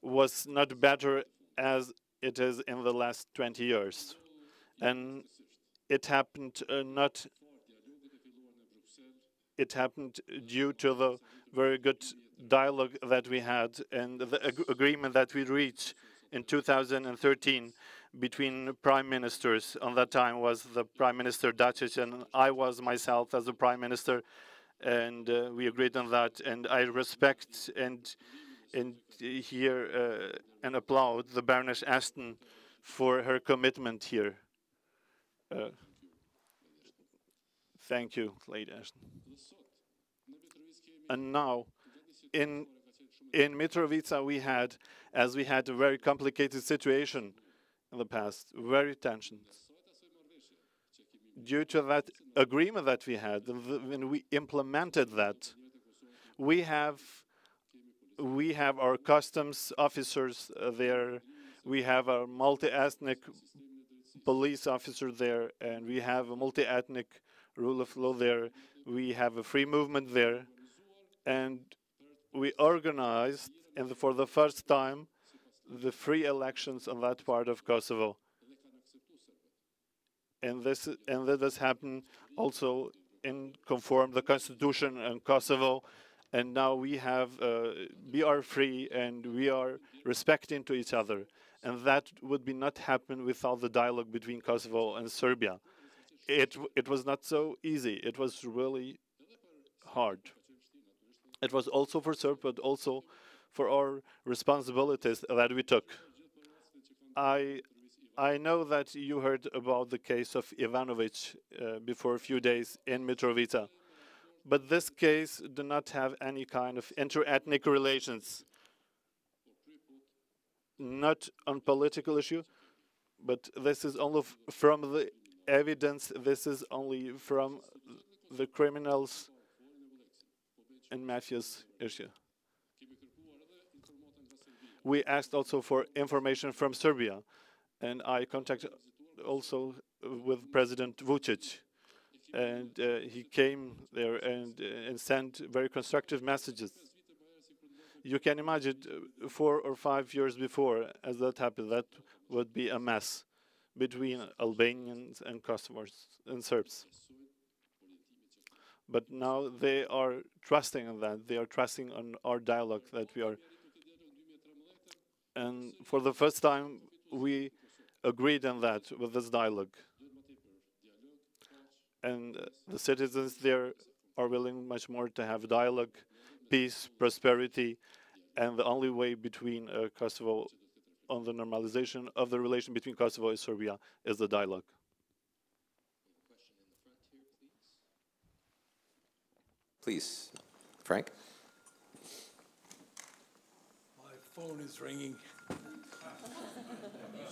was not better as it is in the last 20 years. And it happened it happened due to the very good dialogue that we had and the agreement that we reached in 2013 between prime ministers. On that time was the Prime Minister Dacic, and I was myself as the Prime Minister, and we agreed on that. And I respect and hear and applaud the Baroness Ashton for her commitment here. Thank you, Lady Ashton. And now, in Mitrovica, we had a very complicated situation in the past, very tensions. Due to that agreement that we had, when we implemented that, we have our customs officers there, we have our multi-ethnic police officer there, and we have a multi-ethnic rule of law there. We have a free movement there, and we organized, for the first time, the free elections on that part of Kosovo. And this happened also in conform the constitution in Kosovo, And now we are free and we are respecting to each other. And that would be not happen without the dialogue between Kosovo and Serbia. It was not so easy. It was really hard. It was also for Serbia, but also for our responsibilities that we took. I know that you heard about the case of Ivanovic before a few days in Mitrovica, but this case did not have any kind of inter-ethnic relations, not on political issue, but this is only from the evidence, this is only from the criminals and mafia's issue. We asked also for information from Serbia, and I contacted also with President Vučić, and he came there and sent very constructive messages. You can imagine 4 or 5 years before, as that happened, that would be a mess between Albanians and Kosovars and Serbs. But now they are trusting on that. They are trusting on our dialogue that we are. And for the first time, we agreed on that with this dialogue. And the citizens there are willing much more to have dialogue, peace, prosperity, and the only way between Kosovo on the normalization of the relation between Kosovo and Serbia is the dialogue. Please, Frank. My phone is ringing. You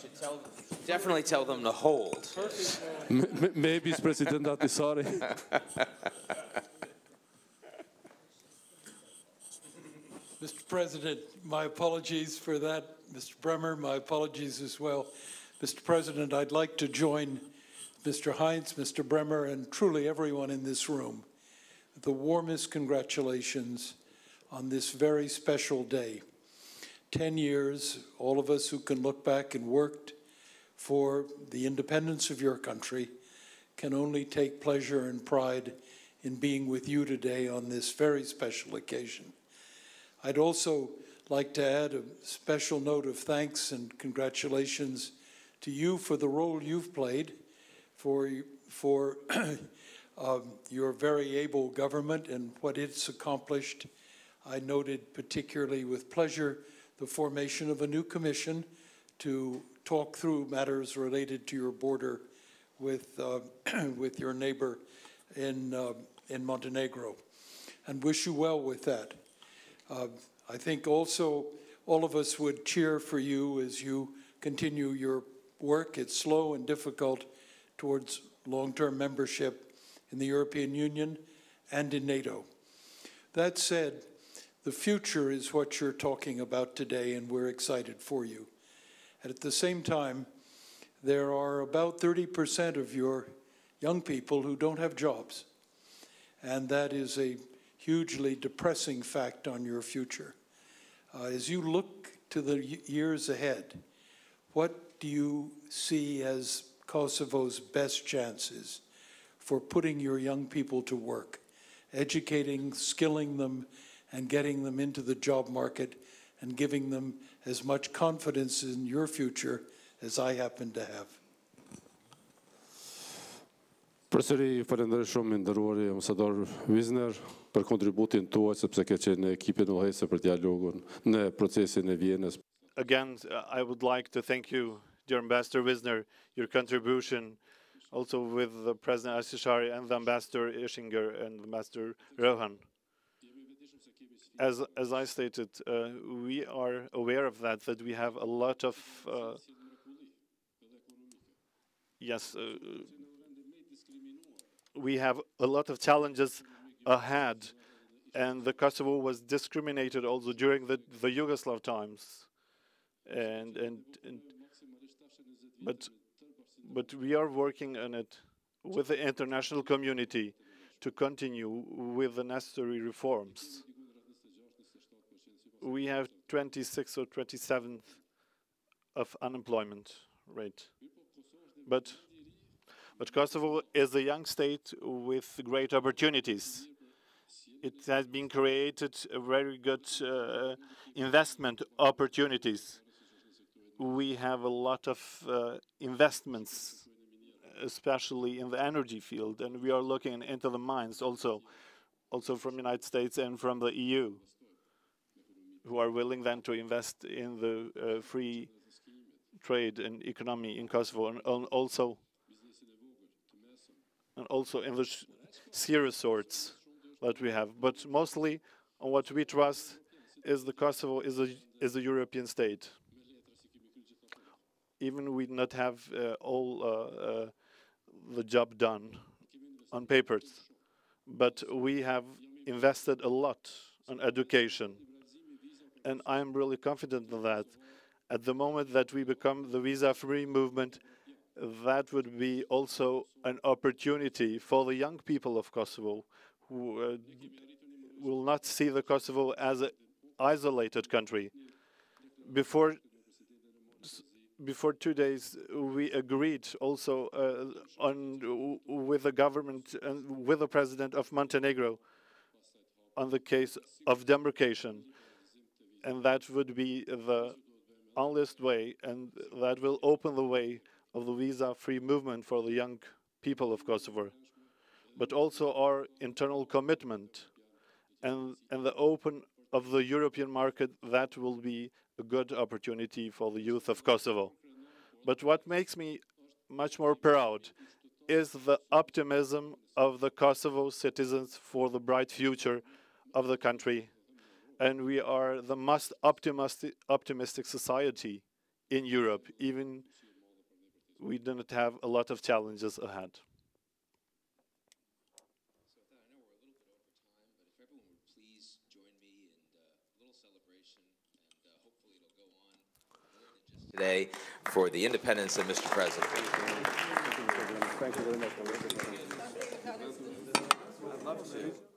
should definitely tell them to hold. Maybe it's President Ahtisaari. Mr. President, my apologies for that. Mr. Bremmer, my apologies as well. Mr. President, I'd like to join Mr. Heinz, Mr. Bremmer, and truly everyone in this room. The warmest congratulations on this very special day. 10 years, all of us who can look back and worked for the independence of your country can only take pleasure and pride in being with you today on this very special occasion. I'd also like to add a special note of thanks and congratulations to you for the role you've played, for your very able government and what it's accomplished. I noted particularly with pleasure the formation of a new commission to talk through matters related to your border with your neighbor in Montenegro, and wish you well with that. I think also all of us would cheer for you as you continue your work. It's slow and difficult towards long-term membership in the European Union and in NATO. That said, the future is what you're talking about today, and we're excited for you. And at the same time, there are about 30% of your young people who don't have jobs, and that is a hugely depressing fact on your future. As you look to the years ahead, what do you see as Kosovo's best chances for putting your young people to work, educating, skilling them, and getting them into the job market and giving them as much confidence in your future as I happen to have? Përsëri falenderoj shumë nderuari ambasador Wisner për kontributin tuaj sepse ke qenë ekipin udhëheqës për dialogun në procesin e Vienës. Again, I would like to thank you, dear Ambassador Wisner, your contribution also with the President Ahtisaari and the Ambassador Ischinger and Ambassador Rohan. As I stated, we are aware of that we have a lot of we have a lot of challenges ahead, and the Kosovo was discriminated also during the Yugoslav times, but we are working on it with the international community to continue with the necessary reforms. We have 26 or 27th of unemployment rate, but Kosovo is a young state with great opportunities. it has been created a very good investment opportunities. We have a lot of investments, especially in the energy field, and we are looking into the mines also from the United States and from the EU, who are willing then to invest in the free trade and economy in Kosovo, and also in the ski resorts that we have. But mostly, on what we trust is the Kosovo is a European state. Even we not have all the job done on papers, but we have invested a lot on education, and I'm really confident in that. At the moment that we become the visa-free movement, that would be also an opportunity for the young people of Kosovo, who will not see the Kosovo as an isolated country. Before 2 days, we agreed also with the government and with the president of Montenegro on the case of demarcation, and that would be the honest way, and that will open the way of the visa-free movement for the young people of Kosovo. But also our internal commitment and the open of the European market, that will be a good opportunity for the youth of Kosovo. But what makes me much more proud is the optimism of the Kosovo citizens for the bright future of the country. And we are the most optimistic society in Europe, even we do not have a lot of challenges ahead. Today for the independence of Mr. President. Thank you very much. I'd love to.